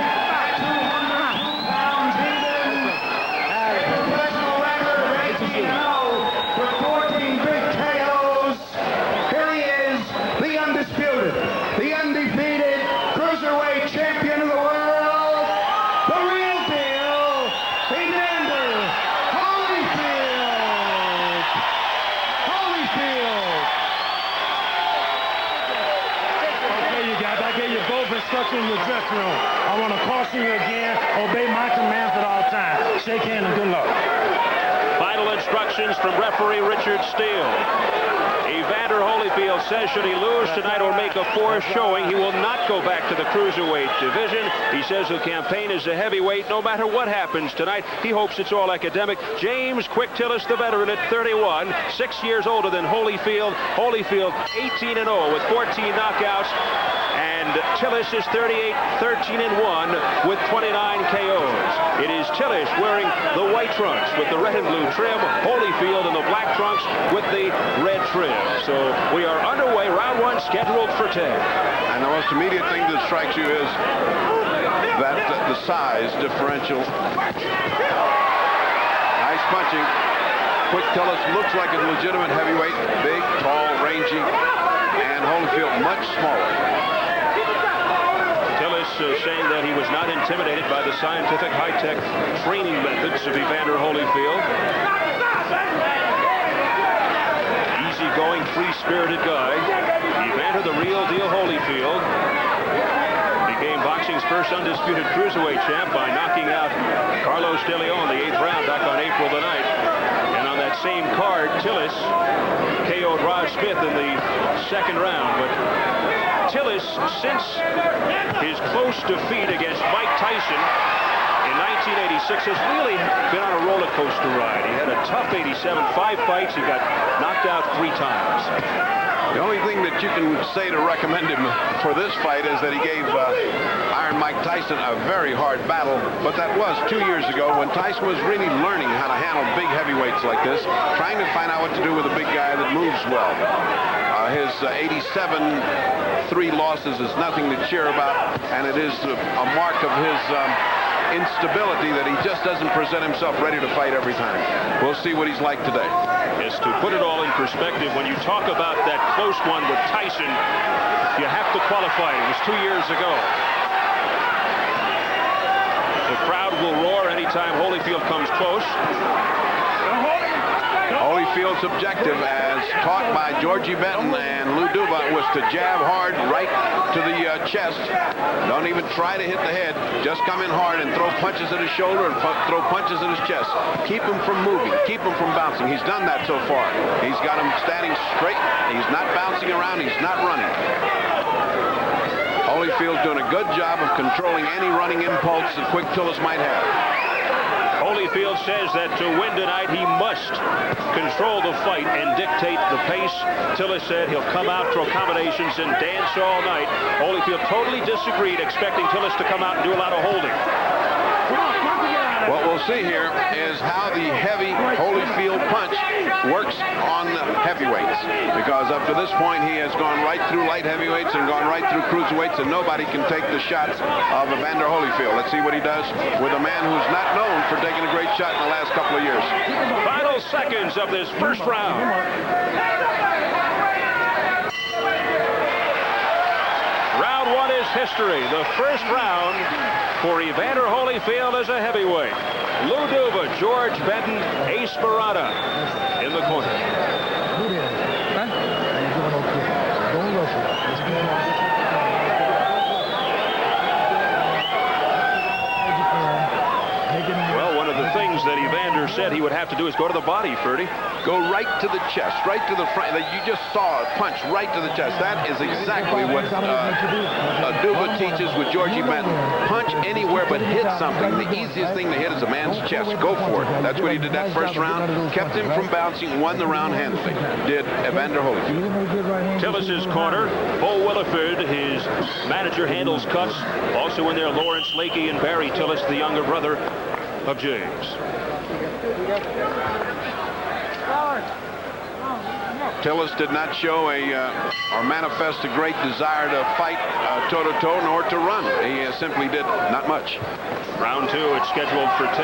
202 pounds even. Professional record of 18-0 with 14 big KOs. Here he is, the undisputed, the undefeated cruiserweight champion of the world, the real deal, Evander Holyfield. Okay, you guys, I gave you both instructions in the dressing room. I want to caution you again, obey my commands at all times. Shake hands and good luck. Final instructions from referee Richard Steele. Evander Holyfield says should he lose tonight or make a poor showing, he will not go back to the cruiserweight division. He says he'll campaign as a heavyweight no matter what happens tonight. He hopes it's all academic. James Quick Tillis, the veteran at 31, 6 years older than Holyfield. Holyfield 18-0 with 14 knockouts. And Tillis is 38, 13-1 with 29 KOs. It is Tillis wearing the white trunks with the red and blue trim. Holyfield in the black trunks with the red trim. So we are underway, round one scheduled for 10. And the most immediate thing that strikes you is that the size differential. Nice punching. Quick Tillis looks like a legitimate heavyweight. Big, tall, rangy. And Holyfield much smaller. Tillis saying that he was not intimidated by the scientific high-tech training methods of Evander Holyfield. Easy-going, free-spirited guy. Evander, the real deal Holyfield, became boxing's first undisputed cruiserweight champ by knocking out Carlos De Leon in the 8th round back on April the 9th. And on that same card, Tillis KO'd Rod Smith in the 2nd round. But Tillis, since his close defeat against Mike Tyson in 1986, has really been on a roller coaster ride. He had a tough 87, 5 fights. He got knocked out 3 times. The only thing that you can say to recommend him for this fight is that he gave Iron Mike Tyson a very hard battle, but that was 2 years ago when Tyson was really learning how to handle big heavyweights like this, trying to find out what to do with a big guy that moves well. His 87 3 losses is nothing to cheer about, and it is a mark of his instability that he just doesn't present himself ready to fight every time. We'll see what he's like today. Yes, to put it all in perspective, when you talk about that close one with Tyson, you have to qualify. It was 2 years ago. The crowd will roar anytime Holyfield comes close. Holyfield's objective, as taught by Georgie Benton and Lou Duva, was to jab hard right to the chest. Don't even try to hit the head. Just come in hard and throw punches at his shoulder and throw punches at his chest. Keep him from moving. Keep him from bouncing. He's done that so far. He's got him standing straight. He's not bouncing around. He's not running. Holyfield's doing a good job of controlling any running impulse that Quick Tillis might have. Holyfield says that to win tonight, he must control the fight and dictate the pace. Tillis said he'll come out for accommodations and dance all night. Holyfield totally disagreed, expecting Tillis to come out and do a lot of holding. What we'll see here is how the heavy Holyfield punch works on the heavyweights, because up to this point he has gone right through light heavyweights and gone right through cruiserweights, and nobody can take the shots of Evander Holyfield. Let's see what he does with a man who's not known for taking a great shot in the last couple of years. Final seconds of this first round. Round one is history. The first round for Evander Holyfield as a heavyweight. Lou Duva, George Benton, Ace Barada in the corner. Well, one of the things that Evander said he would have to do is go to the body, Ferdy. Go right to the chest, right to the front. You just saw a punch right to the chest. That is exactly what Duva teaches with Georgie Benton. Punch anywhere but hit something. The easiest thing to hit is a man's chest. Go for it. That's what he did that first round. Kept him from bouncing, won the round handily. Did Evander Holyfield. Tillis's corner, Bo Williford, his manager, handles cuts. Also in there, Lawrence Lakey and Barry Tillis, the younger brother of James. Tillis did not show or manifest a great desire to fight toe-to-toe nor to run. He simply did not much. Round two, it's scheduled for 10.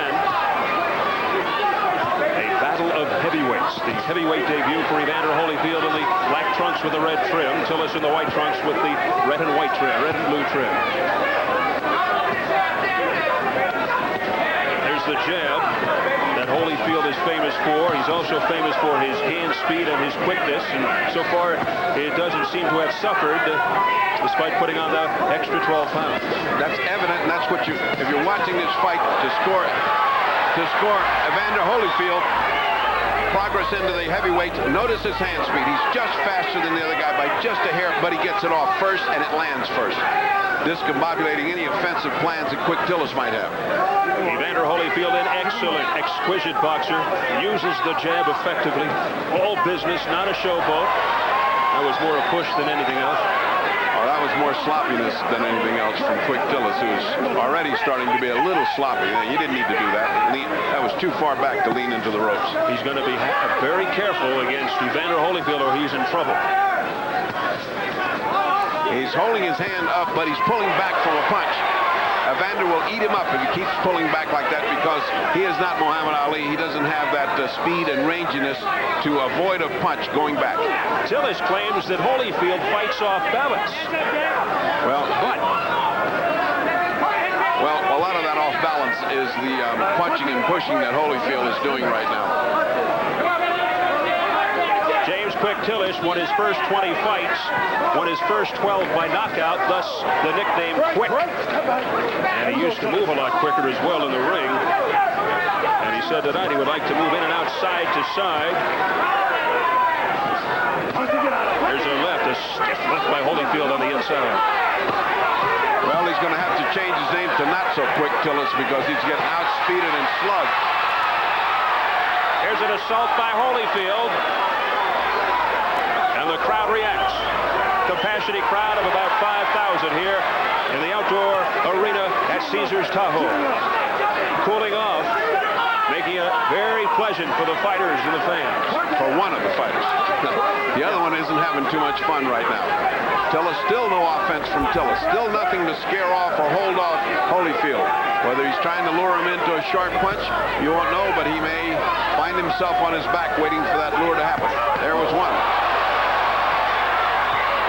A battle of heavyweights. The heavyweight debut for Evander Holyfield in the black trunks with the red trim. Tillis in the white trunks with the red and white trim, red and blue trim. There's the jab that Holyfield is famous for. He's also famous for his hand speed and his quickness, and so far it doesn't seem to have suffered despite putting on the extra 12 pounds. That's evident, and that's what if you're watching this fight to score Evander Holyfield progress into the heavyweight, notice his hand speed. He's just faster than the other guy by just a hair, but he gets it off first and it lands first, discombobulating any offensive plans that Quick Tillis might have. Evander Holyfield, an excellent, exquisite boxer, uses the jab effectively. All business, not a showboat. That was more a push than anything else. Oh, that was more sloppiness than anything else from Quick Tillis, who's already starting to be a little sloppy. You didn't need to do that. That was too far back to lean into the ropes. He's going to be very careful against Evander Holyfield or he's in trouble. He's holding his hand up, but he's pulling back from a punch. Evander will eat him up if he keeps pulling back like that, because he is not Muhammad Ali. He doesn't have that speed and ranginess to avoid a punch going back. Tillis claims that Holyfield fights off balance. Well, a lot of that off balance is the punching and pushing that Holyfield is doing right now. James Quick Tillis won his first 20 fights, won his first 12 by knockout, thus the nickname Quick. And he used to move a lot quicker as well in the ring. And he said tonight he would like to move in and out side to side. There's a left, a stiff left by Holyfield on the inside. Well, he's going to have to change his name to Not So Quick Tillis, because he's getting outspeeded and slugged. Here's an assault by Holyfield. And the crowd reacts. Compassionate crowd of about 5,000 here in the outdoor arena at Caesars Tahoe. Cooling off, making it very pleasant for the fighters and the fans. For one of the fighters. The other one isn't having too much fun right now. Tillis, still no offense from Tillis. Still nothing to scare off or hold off Holyfield. Whether he's trying to lure him into a sharp punch, you won't know, but he may find himself on his back waiting for that lure to happen. There was one.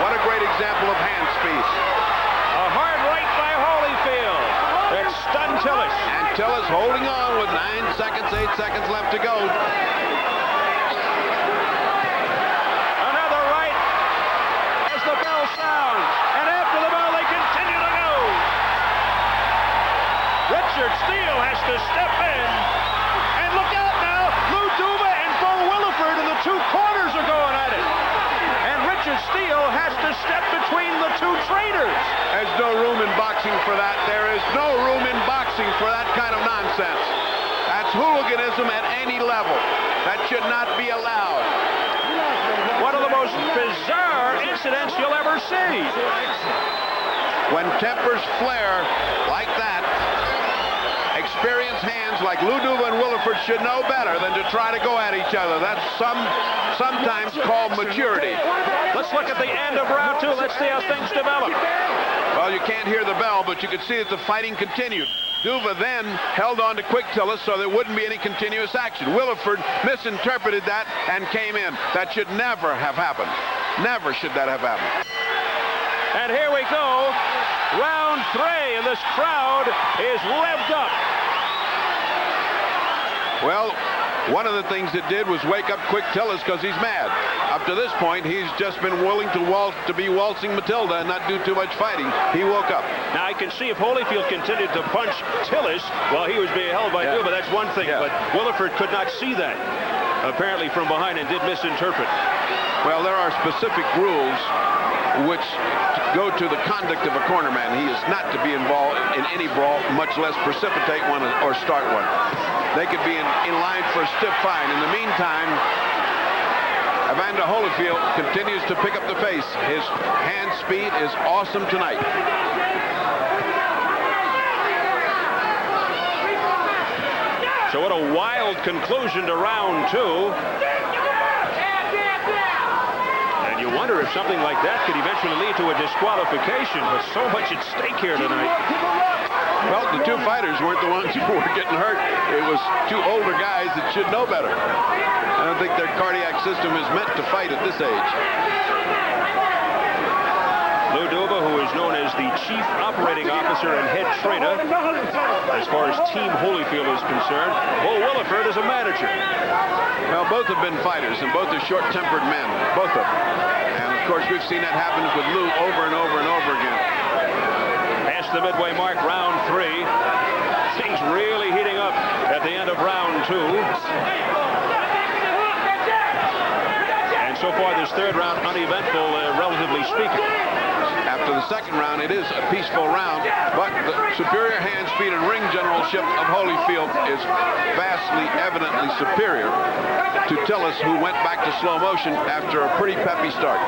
What a great example of hand speed. A hard right by Holyfield. That stunned Tillis. And Tillis holding on with 9 seconds, 8 seconds left to go. a step between the two trainers. There's no room in boxing for that. There is no room in boxing for that kind of nonsense. That's hooliganism at any level. That should not be allowed. One of the most bizarre incidents you'll ever see. When tempers flare like that, experienced hands like Lou Duva and Williford should know better than to try to go at each other. That's sometimes called maturity. Let's look at the end of round 2. Let's see how things develop. Well, you can't hear the bell, but you could see that the fighting continued. Duva then held on to Quick Tillis so there wouldn't be any continuous action. Williford misinterpreted that and came in. That should never have happened. Never should that have happened. And here we go. Round 3, and this crowd is revved up. Well, one of the things it did was wake up Quick Tillis because he's mad. Up to this point, he's just been willing to be waltzing Matilda and not do too much fighting. He woke up. Now, I can see if Holyfield continued to punch Tillis while he was being held by Duva, that's one thing. But Williford could not see that, apparently from behind, and did misinterpret. Well, there are specific rules which go to the conduct of a cornerman. He is not to be involved in any brawl, much less precipitate one or start one. They could be in line for a stiff fine. In the meantime, Evander Holyfield continues to pick up the pace. His hand speed is awesome tonight. So what a wild conclusion to round 2. And you wonder if something like that could eventually lead to a disqualification, but so much at stake here tonight. Well, the two fighters weren't the ones who were getting hurt. It was two older guys that should know better. I don't think their cardiac system is meant to fight at this age. Lou Duva, who is known as the Chief Operating Officer and Head Trainer, as far as Team Holyfield is concerned. Bull Williford is a manager. Well, both have been fighters, and both are short-tempered men, both of them. And, of course, we've seen that happen with Lou over and over and over again. Past the midway mark, round 3. Things really heating up at the end of round 2. And so far, this third round uneventful, relatively speaking. After the second round, it is a peaceful round, but the superior hand speed and ring generalship of Holyfield is vastly, evidently superior to Tillis, who went back to slow motion after a pretty peppy start.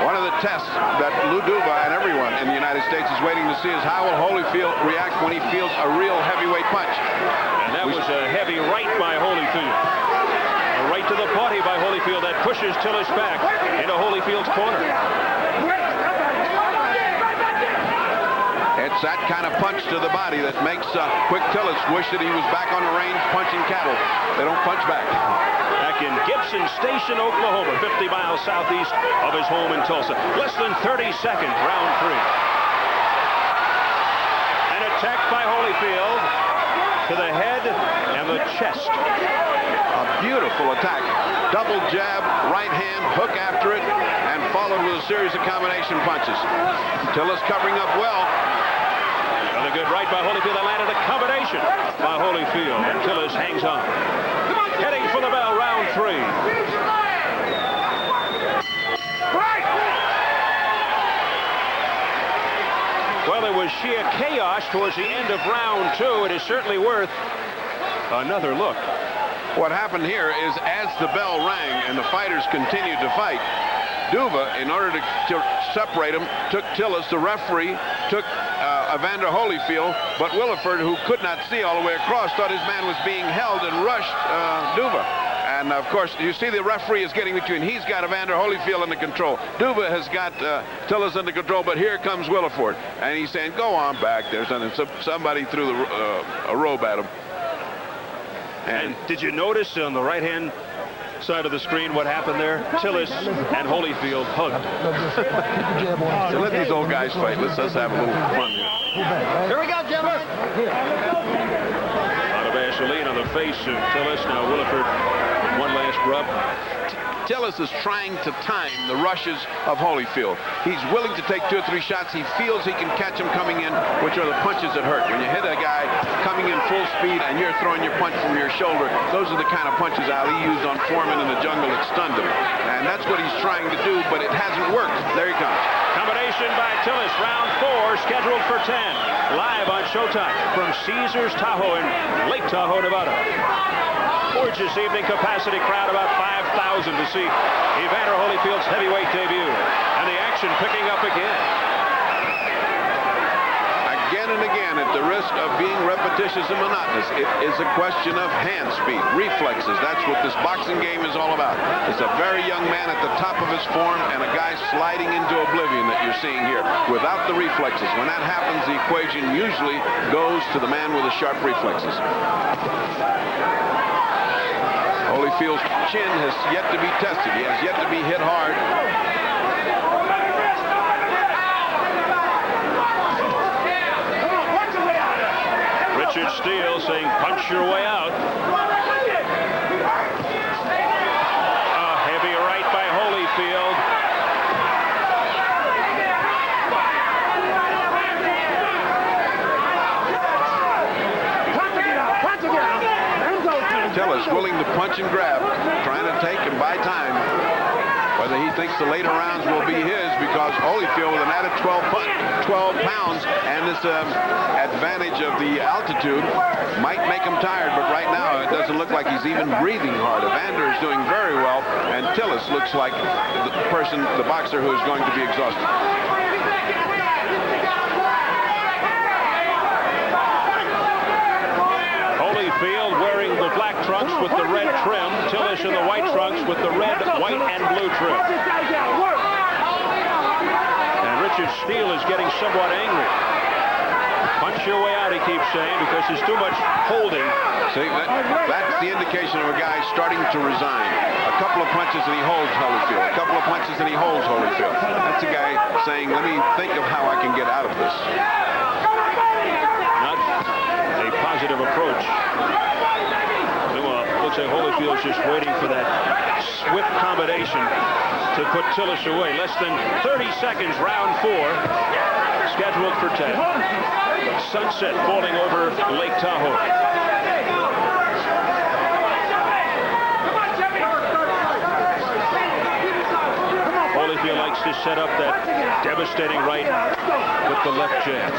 One of the tests that Lou Duva and everyone in the United States is waiting to see is how will Holyfield react when he feels a real heavyweight punch. And that was a heavy right by Holyfield. A right to the body by Holyfield that pushes Tillis back into Holyfield's corner. It's that kind of punch to the body that makes Quick Tillis wish that he was back on the range punching cattle. They don't punch back. Back in Gibson Station, Oklahoma, 50 miles southeast of his home in Tulsa. Less than 30 seconds, round 3. An attack by Holyfield to the head and the chest. A beautiful attack. Double jab, right hand, hook after it, and followed with a series of combination punches. Tillis covering up well. And a good right by Holyfield that landed a combination by Holyfield. And Tillis hangs on. Heading for the bell, round 3. Well, there was sheer chaos towards the end of round 2. It is certainly worth another look. What happened here is as the bell rang and the fighters continued to fight, Duva, in order to separate them, took Tillis. The referee took Evander Holyfield, but Williford, who could not see all the way across, thought his man was being held and rushed Duva. And, of course, you see the referee is getting between. He's got Evander Holyfield under control. Duva has got Tillis under control, but here comes Williford. And he's saying, go on back there. And somebody threw a robe at him. And did you notice on the right-hand side of the screen what happened there? Tillis and Holyfield hugged. So let these old guys fight. Let's just have a little fun here. Here we go, gentlemen. A lot of Vaseline on the face of Tillis. Now Williford, one last rub. Tillis is trying to time the rushes of Holyfield. He's willing to take 2 or 3 shots. He feels he can catch him coming in, which are the punches that hurt. When you hit a guy coming in full speed and you're throwing your punch from your shoulder, those are the kind of punches Ali used on Foreman in the jungle that stunned him. And that's what he's trying trying to do, but it hasn't worked. There he comes. Combination by Tillis, round 4, scheduled for 10. Live on Showtime from Caesars Tahoe in Lake Tahoe, Nevada. Gorgeous evening capacity crowd, about 5,000 to see Evander Holyfield's heavyweight debut. And the action picking up again. Again and again, at the risk of being repetitious and monotonous, it is a question of hand speed, reflexes. That's what this boxing game is all about. It's a very young man at the top of his form and a guy sliding into oblivion that you're seeing here without the reflexes. When that happens, the equation usually goes to the man with the sharp reflexes. Holyfield's chin has yet to be tested. He has yet to be hit hard. Richard Steele saying, punch your way out. A heavy right by Holyfield. Tillis willing to punch and grab, trying to take and buy time. Whether he thinks the later rounds will be his, because Holyfield with an added 12 pounds and this advantage of the altitude might make him tired, but right now it doesn't look like he's even breathing hard. Evander is doing very well, and Tillis looks like the boxer who is going to be exhausted. Holyfield wearing the black trunks with the red trim. Tillis in the white trunks with the red, white, and blue trim. And Richard Steele is getting somewhat angry. Punch your way out, he keeps saying, because there's too much holding. See, that's the indication of a guy starting to resign. A couple of punches and he holds Holyfield. A couple of punches and he holds Holyfield. That's a guy saying, let me think of how I can get out of this. Not a positive approach. Looks like Holyfield's just waiting for that swift combination to put Tillis away. Less than 30 seconds, round 4, scheduled for 10. Sunset falling over Lake Tahoe. Holyfield likes to set up that devastating right with the left jabs.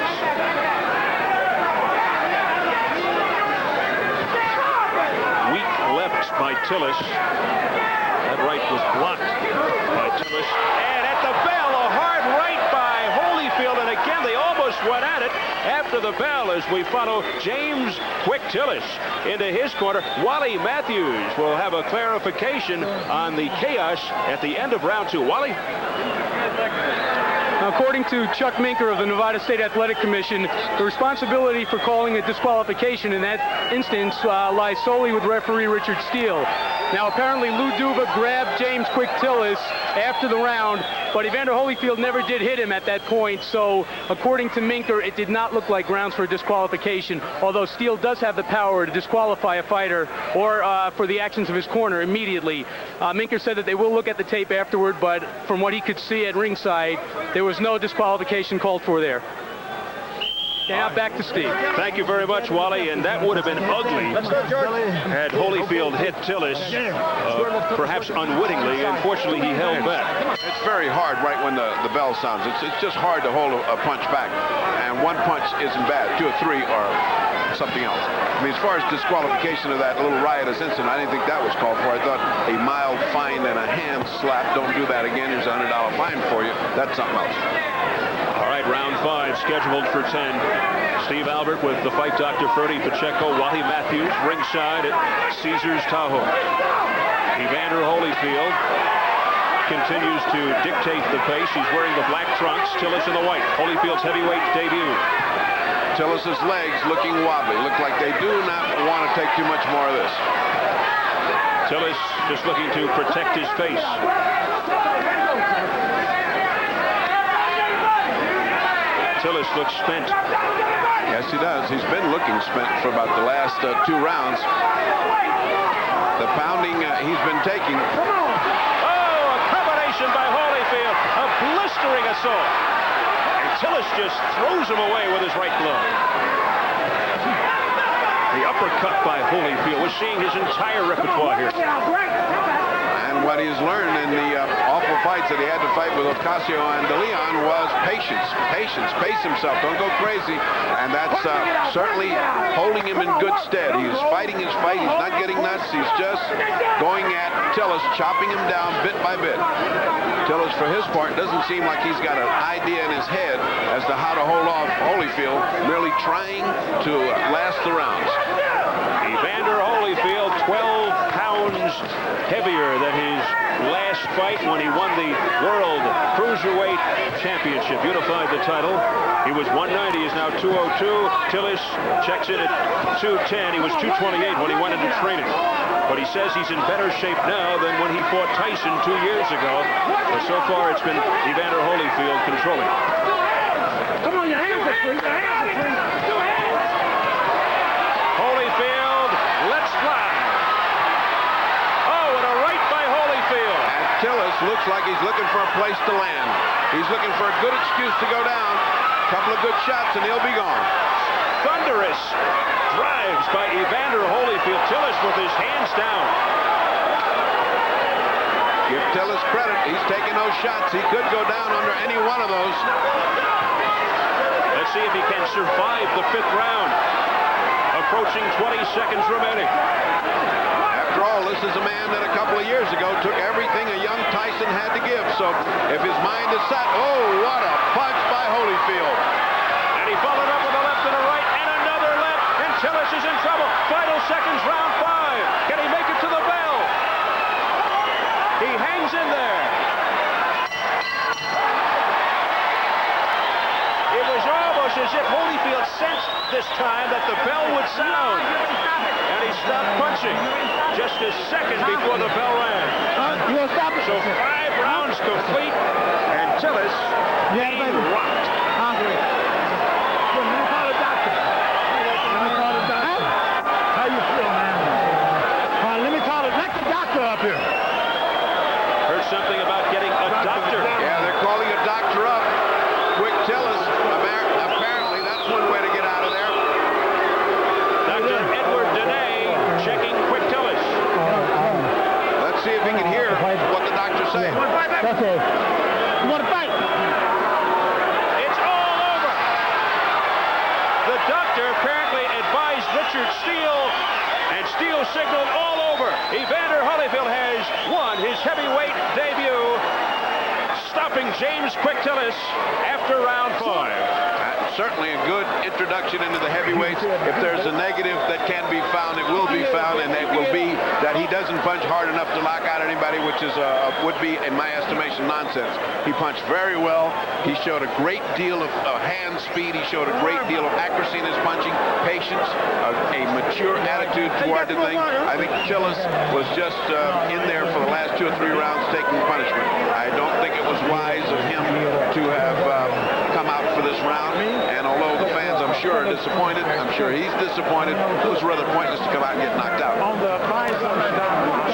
Weak left by Tillis. That right was blocked by Tillis. And at the bell, a hard right by Holyfield. And again, they almost went at it after the bell as we follow James Quick Tillis into his corner. Wally Matthews will have a clarification on the chaos at the end of round 2. Wally? According to Chuck Minker of the Nevada State Athletic Commission, the responsibility for calling a disqualification in that instance lies solely with referee Richard Steele. Now, apparently, Lou Duva grabbed James Quick Tillis after the round, but Evander Holyfield never did hit him at that point, so according to Minker, it did not look like grounds for a disqualification, although Steele does have the power to disqualify a fighter or for the actions of his corner immediately. Minker said that they will look at the tape afterward, but from what he could see at ringside, there was no disqualification called for there. Now back to Steve. Thank you very much, Wally, and that would have been ugly had Holyfield hit Tillis, perhaps unwittingly. Unfortunately, he held back. It's very hard right when the bell sounds. It's just hard to hold a punch back, and one punch isn't bad. 2 or 3 are something else. I mean, as far as disqualification of that little riotous incident, I didn't think that was called for. I thought a mild fine and a hand slap. Don't do that again. Here's a $100 fine for you. That's something else. All right, round 5 scheduled for 10. Steve Albert with the fight doctor Freddie Pacheco, Wally Matthews ringside at Caesars Tahoe. Evander Holyfield continues to dictate the pace. He's wearing the black trunks, Tillis in the white. Holyfield's heavyweight debut. Tillis's legs looking wobbly. Look like they do not want to take too much more of this. Tillis just looking to protect his face. Tillis looks spent. Yes, he does. He's been looking spent for about the last 2 rounds. The pounding he's been taking. Oh, a combination by Holyfield. A blistering assault. And Tillis just throws him away with his right glove. The uppercut by Holyfield. We're seeing his entire repertoire here. And And what he's learned in the awful fights that he had to fight with Ocasio and De Leon was patience. Patience. Pace himself. Don't go crazy. And that's certainly holding him in good stead. He's fighting his fight. He's not getting nuts. He's just going at Tillis, chopping him down bit by bit. Tillis, for his part, doesn't seem like he's got an idea in his head as to how to hold off Holyfield, merely trying to last the rounds. Evander Holyfield, 12 pounds heavier than his last fight when he won the World Cruiserweight Championship, unified the title. He was 190, he's now 202. Tillis checks in at 210. He was 228 when he went into training. But he says he's in better shape now than when he fought Tyson 2 years ago. But so far it's been Evander Holyfield controlling. Come on, your hands are free. Your hands are free. Holyfield, let's fly. Oh, and a right by Holyfield. And Tillis looks like he's looking for a place to land. He's looking for a good excuse to go down. A couple of good shots and he'll be gone. Thunderous drives by Evander Holyfield. Tillis with his hands down. Give Tillis credit. He's taking those shots. He could go down under any one of those. Let's see if he can survive the 5th round. Approaching 20 seconds remaining. After all, this is a man that a couple of years ago took everything a young Tyson had to give. So if his mind is set, oh, what a punch by Holyfield. And he followed up with a left and a right and another left. And Tillis is in trouble. Final seconds, round 5. Can he make it to the bell? He hangs in there. It was almost as if Holyfield sensed this time that the bell would sound. And he stopped punching just a second before the bell rang. So 5 rounds complete, and Tillis being rocked. Let me call the doctor. How you feel, man? Let the doctor up here. Heard something about getting a doctor. Yeah, they're calling a doctor up. Quick Tillis. Apparently, that's one way to get out of there. Dr. Edward Dene checking Quick Tillis. Let's see if he can hear what the doctor's saying. Okay. You want to fight? It's all over. The doctor apparently advised Richard Steele, and Steele signaled all over. Evander Holyfield has won his heavyweight debut, stopping James Quick Tillis after round 5. Certainly a good introduction into the heavyweights. If there's a negative that can be found, it will be found, and it will be that he doesn't punch hard enough to knock out anybody, which is would be, in my estimation, nonsense. He punched very well. He showed a great deal of hand speed. He showed a great deal of accuracy in his punching, patience, a mature attitude toward the thing. I think Tillis was just in there for the last 2 or 3 rounds taking punishment. I don't think it was wise of him to have come out for this round. And although the fans, I'm sure, are disappointed, I'm sure he's disappointed, it was rather pointless to come out and get knocked out.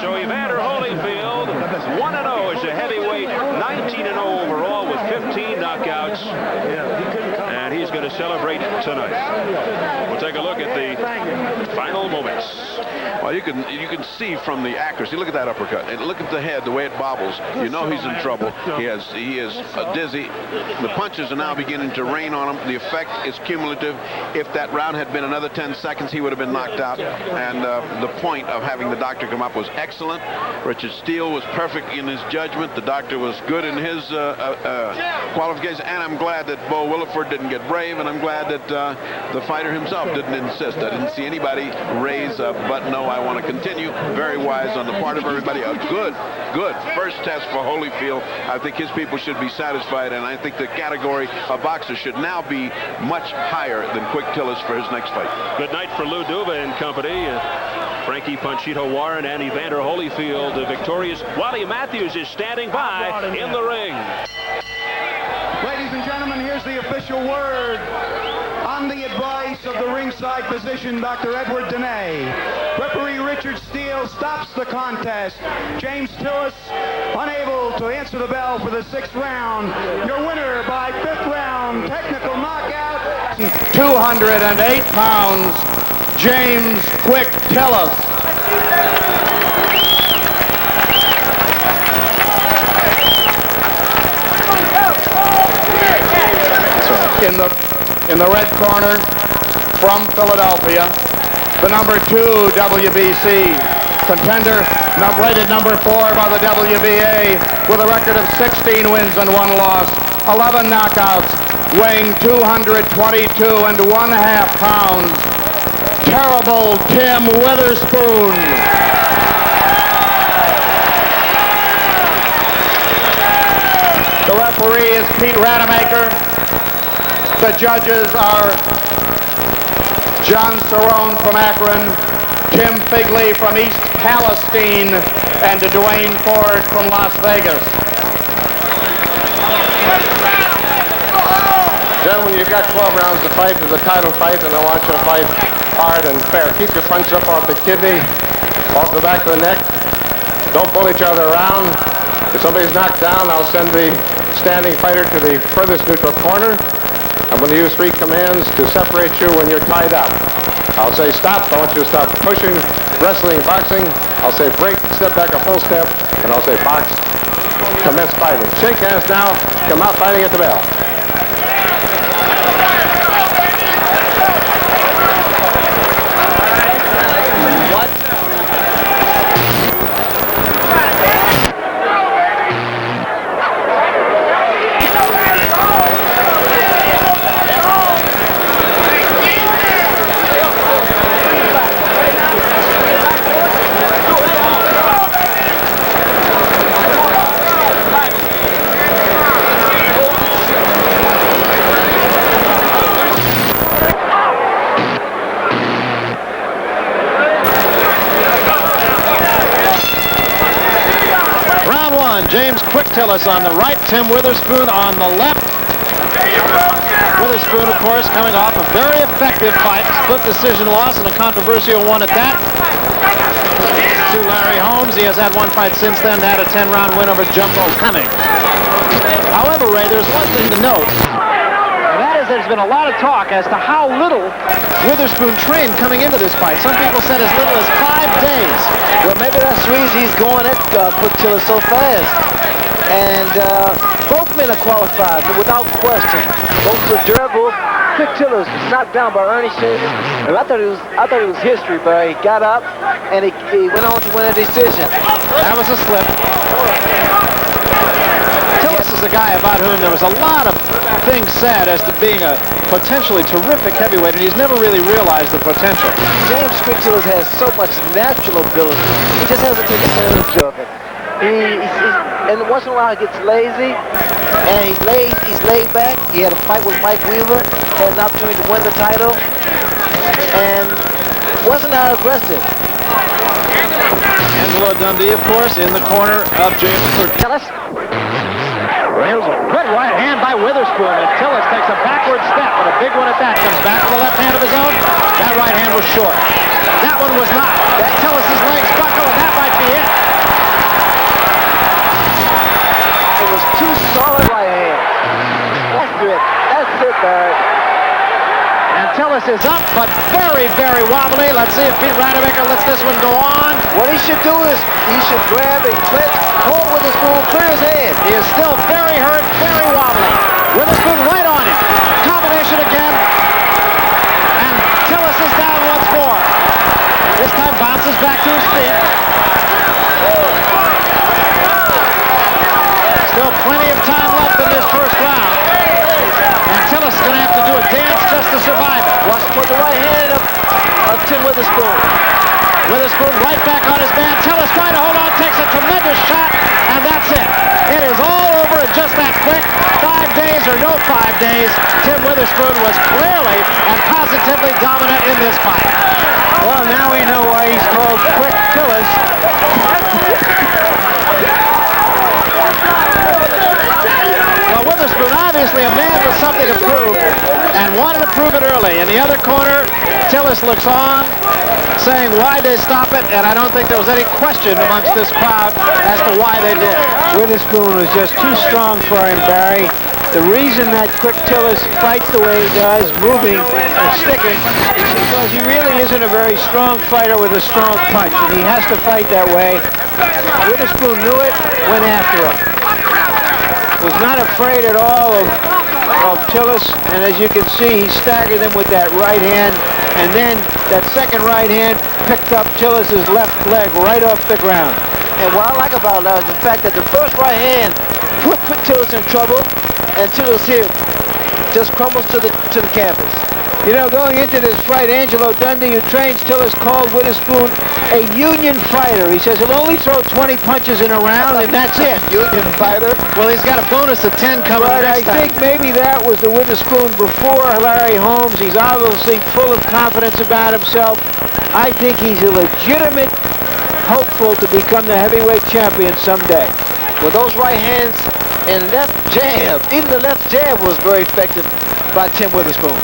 So Evander Holyfield, 1-0 as a heavyweight, 19-0 overall with 15 knockouts. And he's going to celebrate tonight. We'll take a look at the final moments. Well, you can see from the accuracy. Look at that uppercut, and look at the head, the way it bobbles. You know he's in trouble. He is dizzy. The punches are now beginning to rain on him. The effect is cumulative. If that round had been another 10 seconds, he would have been knocked out. And the point of having the doctor come up was excellent. Richard Steele was perfect in his judgment. The doctor was good in his qualification. And I'm glad that Bo Williford didn't get brave, and I'm glad that the fighter himself didn't insist. I didn't see anybody raise a button. No, I want to continue. Very wise on the part of everybody. A good first test for Holyfield. I think his people should be satisfied, and I think the category of boxers should now be much higher than Quick Tillis for his next fight. Good night for Lou Duva and company. Frankie Panchito Warren and Evander Holyfield victorious. Wally Matthews is standing by in the ring. Ladies and gentlemen, here's the official word. On the advice of the ringside physician, Dr. Edward Dene, referee Richard Steele stops the contest. James Tillis, unable to answer the bell for the 6th round. Your winner by 5th round, technical knockout. 208 pounds, James Quick Tillis. in the red corner from Philadelphia, the number 2 WBC contender, rated number 4 by the WBA, with a record of 16 wins and 1 loss, 11 knockouts, weighing 222.5 pounds. Terrible Tim Witherspoon. The referee is Pete Rademacher. The judges are John Cerrone from Akron, Tim Figley from East Palestine, and Dwayne Ford from Las Vegas. Gentlemen, you've got 12 rounds to fight. It's a title fight, and I want you to fight hard and fair. Keep your punch up off the kidney, off the back of the neck. Don't pull each other around. If somebody's knocked down, I'll send the standing fighter to the furthest neutral corner. I'm going to use 3 commands to separate you when you're tied up. I'll say stop. I want you to stop pushing, wrestling, boxing. I'll say break, step back a full step, and I'll say box, commence fighting. Shake hands now. Come out fighting at the bell. James Tillis on the right, Tim Witherspoon on the left. Witherspoon, of course, coming off a very effective fight, split decision loss and a controversial one at that. To Larry Holmes, he has had 1 fight since then, had a 10-round win over Jumbo Cumming. However, Ray, there's one thing to note, and that is there's been a lot of talk as to how little Witherspoon trained coming into this fight. Some people said as little as 5 days. Well, maybe that's the reason he's going at Tillis so fast. And both men are qualified, without question. Both were durable. Tillis was knocked down by Ernie Shavers. And I thought it was history, but he got up and he went on to win a decision. That was a slip. Tillis is a guy about whom there was a lot of things said as to being a potentially terrific heavyweight, and he's never really realized the potential. James Tillis has so much natural ability. He just hasn't taken advantage of it. And once in a while he gets lazy, and he's laid back. He had a fight with Mike Weaver, had an opportunity to win the title, and wasn't that aggressive. Angelo Dundee, of course, in the corner of James Tillis. Here's a good right hand by Witherspoon, and Tillis takes a backward step, but a big one at that. Comes back with the left hand of his own. That right hand was short. That one was not. That Tillis' legs buckle, and that might be it. It was 2 solid right hands. That's it, Barry. And Tillis is up, but very, very wobbly. Let's see if Pete Rademacher lets this one go on. What he should do is he should grab and clinch, hold Witherspoon, clear his hand. He is still very hurt, very wobbly. Witherspoon right on him. Combination again. And Tillis is down once more. This time bounces back to his feet. Still plenty of time left in this first round. And Tillis is going to have to do a dance just to survive it. Watch for the right hand of Tim Witherspoon. Witherspoon right back on his man. Tillis trying to hold on, takes a tremendous shot, and that's it. It is all over in just that quick. 5 days or no 5 days, Tim Witherspoon was clearly and positively dominant in this fight. Well, now we know why he's called Quick Tillis. Well, Witherspoon, obviously a man with something to prove, and wanted to prove it early. In the other corner, Tillis looks on, saying why they stop it, and I don't think there was any question amongst this crowd as to why they did. Witherspoon was just too strong for him, Barry. The reason that Quick Tillis fights the way he does, moving and sticking, is because he really isn't a very strong fighter with a strong punch, and he has to fight that way. Witherspoon knew it, went after him. It was not afraid at all of Tillis, and as you can see, he staggered him with that right hand, and then that second right hand picked up Tillis's left leg right off the ground. And what I like about that is the fact that the first right hand put Tillis in trouble, and Tillis here just crumbles to the canvas. You know, going into this fight, Angelo Dundee, who trains Tillis, called Witherspoon a union fighter. He says he'll only throw 20 punches in a round, and that's it. Union fighter? Well, he's got a bonus of 10 coming But I next time. think maybe that was the Witherspoon before Larry Holmes. He's obviously full of confidence about himself. I think he's a legitimate hopeful to become the heavyweight champion someday. With those right hands and left jab, even the left jab was very effective by Tim Witherspoon.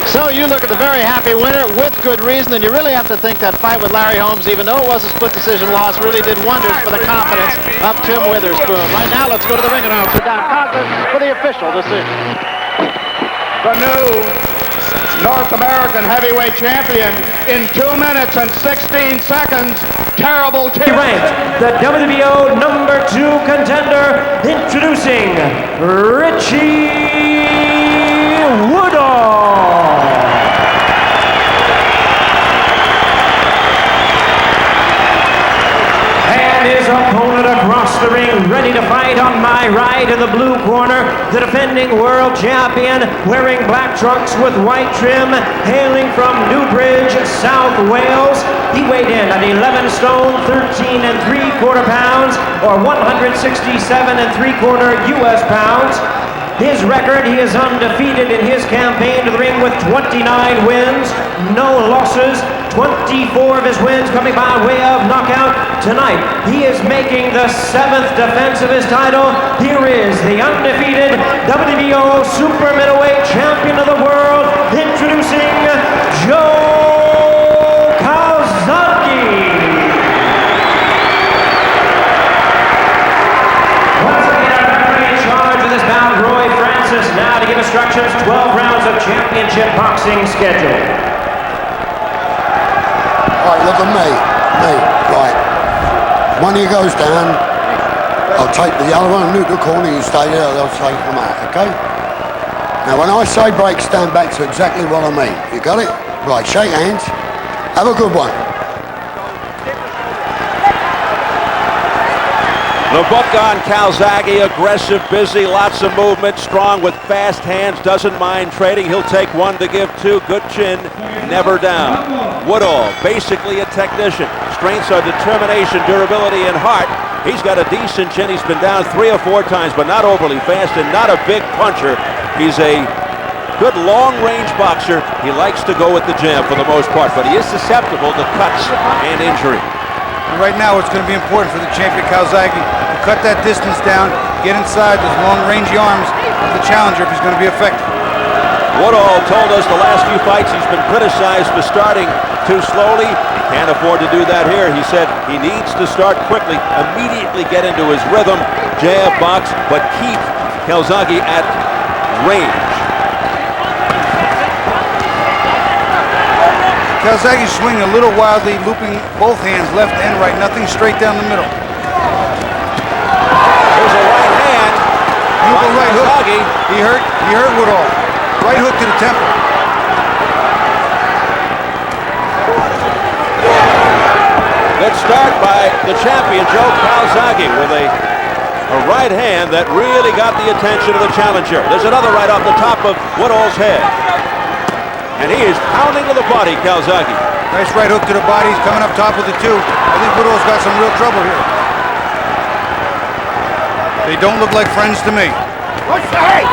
So you look at the very happy winner with good reason, and you really have to think that fight with Larry Holmes, even though it was a split decision loss, really did wonders for the confidence of Tim Witherspoon. Right now, let's go to the ring announcer, Don Coughlin, for the official decision. The new North American heavyweight champion in 2 minutes and 16 seconds, Terrible Tim. Ranked the WBO #2 contender, introducing Richie Woodhall. And his opponent across the ring, ready to fight on my right in the blue corner, the defending world champion, wearing black trunks with white trim, hailing from Newbridge, South Wales. He weighed in at 11 stone, 13 3/4 pounds, or 167 3/4 U.S. pounds. His record, he is undefeated in his campaign to the ring with 29 wins, no losses, 24 of his wins coming by way of knockout. Tonight, he is making the 7th defense of his title. Here is the undefeated WBO Super Middleweight Champion of the World, introducing Joe Calzaghe. Once again, our referee in charge of this bout, Roy Francis, now to give instructions, 12 rounds of championship boxing schedule. Right, look at me, right. One of you goes down, I'll take the other one, move the corner, you stay there, I'll take them out, okay? Now when I say break, stand back to exactly what I mean. You got it? Right, shake hands. Have a good one. The book on Calzaghe, aggressive, busy, lots of movement, strong with fast hands, doesn't mind trading. He'll take one to give two, good chin, never down. Woodhall, basically a technician. Strengths are determination, durability, and heart. He's got a decent chin. He's been down 3 or 4 times, but not overly fast and not a big puncher. He's a good long-range boxer. He likes to go with the jab for the most part, but he is susceptible to cuts and injury. And right now, it's going to be important for the champion Calzaghe to cut that distance down, get inside those long-rangey arms of the challenger if he's going to be effective. Woodhall told us the last few fights he's been criticized for starting too slowly. He can't afford to do that here. He said he needs to start quickly, immediately get into his rhythm, jab, box, but keep Calzaghe at range. Calzaghe's swinging a little wildly, looping both hands, left and right, nothing straight down the middle. There's a right hand. Beautiful right hook. He hurt Woodhall. Right hook to the temple. Good start by the champion, Joe Calzaghe, with a right hand that really got the attention of the challenger. There's another right off the top of Woodhall's head. And he is pounding to the body, Calzaghe. Nice right hook to the body. He's coming up top with the 2. I think Woodhall's got some real trouble here. They don't look like friends to me. What's the hate?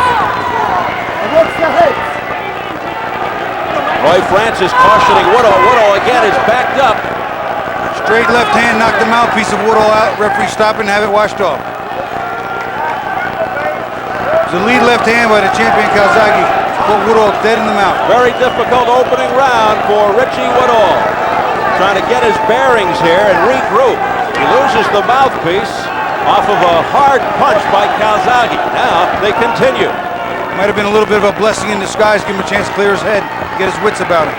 What's the hate? Roy Francis cautioning Woodhall. Woodhall again is backed up. Straight left hand knocked the mouthpiece of Woodhall out. Referee stop and have it washed off. It's a lead left hand by the champion Calzaghe. Put Woodhall dead in the mouth. Very difficult opening round for Richie Woodhall. Trying to get his bearings here and regroup. He loses the mouthpiece off of a hard punch by Calzaghe. Now they continue. Might have been a little bit of a blessing in disguise. Give him a chance to clear his head, get his wits about him.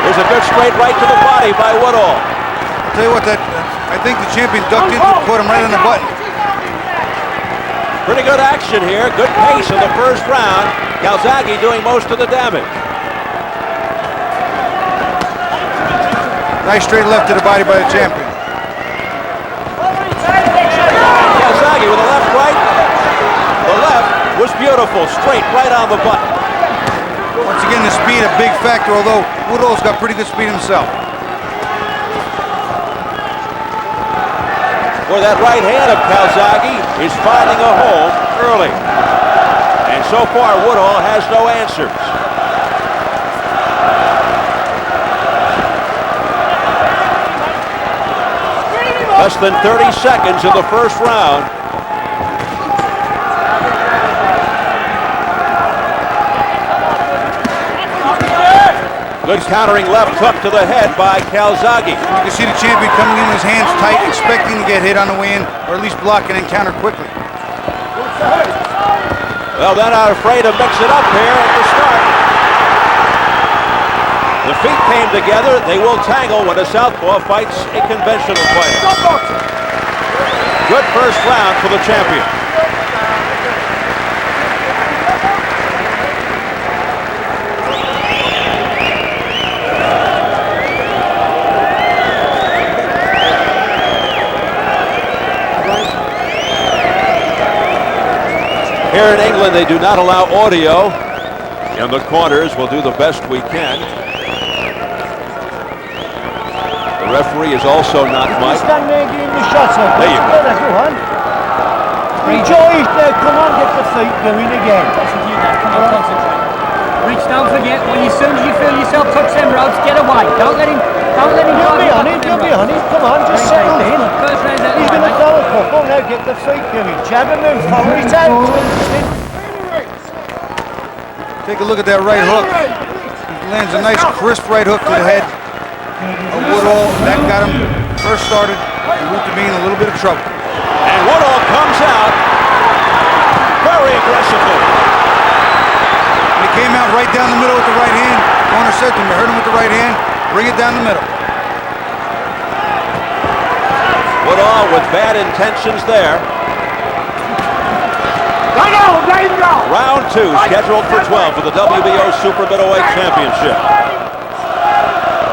There's a good straight right to the body by Woodhall. I'll tell you what, I think the champion ducked into it, caught him right on the button. Pretty good action here. Good pace in the first round. Calzaghe doing most of the damage. Nice straight left to the body by the champion. Calzaghe with a left right. The left was beautiful. Straight right on the button. Once again, the speed a big factor, although Woodhall's got pretty good speed himself. Where that right hand of Calzaghe is finding a home early. And so far, Woodhall has no answers. Less than 30 seconds in the first round. Good countering left hook to the head by Calzaghe. You can see the champion coming in with his hands tight, expecting to get hit on the way in, or at least block and then counter quickly. Well, they're not afraid to mix it up here at the start. The feet came together. They will tangle when a southpaw fights a conventional fighter. Good first round for the champion. Here in England, they do not allow audio in the corners. We'll do the best we can. The referee is also not mic'd. Stand there getting the shots up. There you go. Go on. Rejoice there. Come on, get the feet going again. Come on, concentrate. Rich, don't forget, as soon as you feel yourself touch them ropes, get away. Don't let him You'll be on it, you'll be on it. Come on, just settle in. He's going to throw a couple. Now get the feet going. Jab and move, follow it out. Take a look at that right hook. He lands a nice crisp right hook to the head of Woodhall. That got him first started. He moved to be in a little bit of trouble. And Woodhall comes out very aggressively. And he came out right down the middle with the right hand. Corner said to him, you heard him with the right hand. Bring it down the middle. Woodhall with bad intentions there. Round 2 scheduled for 12 for the WBO Super Middleweight Championship.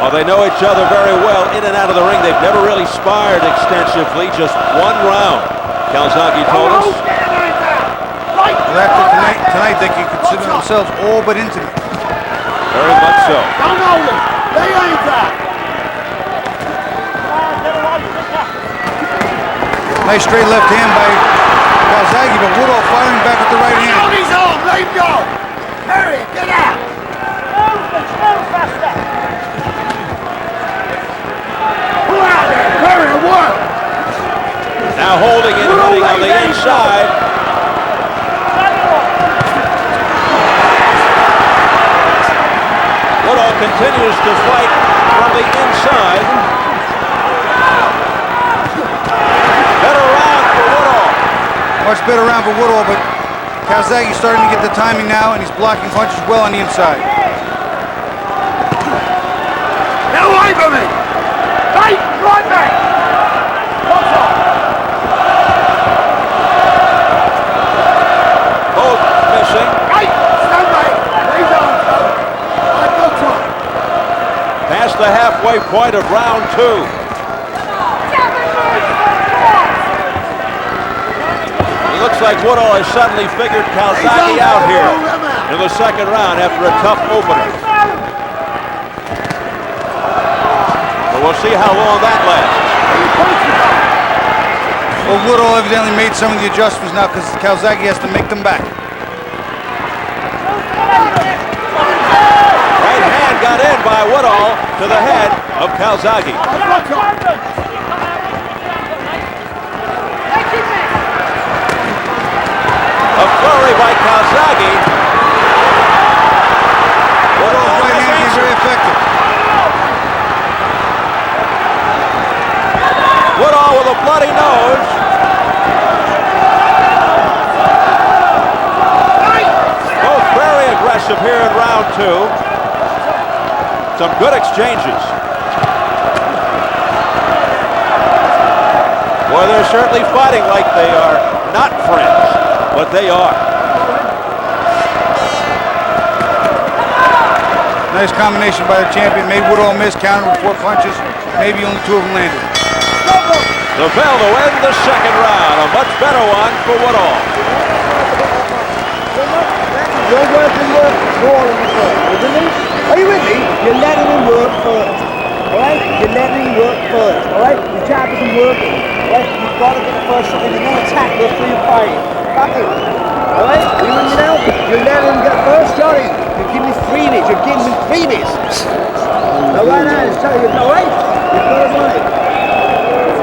Well, they know each other very well in and out of the ring. They've never really sparred extensively, just one round, Calzaghe told us. Well, after tonight they can consider themselves all but intimate. Very much so. Don't hold it. They ain't that. Nice straight left hand by Calzaghe, but Woodhall firing back with the right hand. On his arm, let him go. Hurry, get out. Move faster. Pull out there, hurry, work. Now holding and hitting on the inside. Woodhall continues to fight from the inside. Better round for Woodhall. Much better round for Woodhall, but Calzaghe's starting to get the timing now, and he's blocking punches well on the inside. Get away from me. Hey, right back. Both missing. Hey, stand back. He's on. Past the halfway point of round 2. It looks like Woodhall has suddenly figured Calzaghe out here in the second round after a tough opener. But we'll see how long that lasts. Well, Woodhall evidently made some of the adjustments now because Calzaghe has to make them back. Right hand got in by Woodhall to the head of Calzaghe. A flurry by Calzaghe. Woodhall's right hand is very effective. Woodhall with a bloody nose. Both very aggressive here in round 2. Some good exchanges. Boy, they're certainly fighting like they are not friends. but they are. Nice combination by the champion. Made Woodhall miss, countered with 4 punches. Maybe only 2 of them landed. The bell to end the second round. A much better one for Woodhall. You're working more in the first. Are you with me? You're letting him work first. Alright? You're letting him work first. Alright? The jab isn't working. Alright? You've got to get the first shot in and then attack the 3 and 5. Back in. Alright? Are you with me now? You're letting him get first shot in. You're giving me freebies. You're giving me freebies. Alright, I tell you, alright? You've got to want it.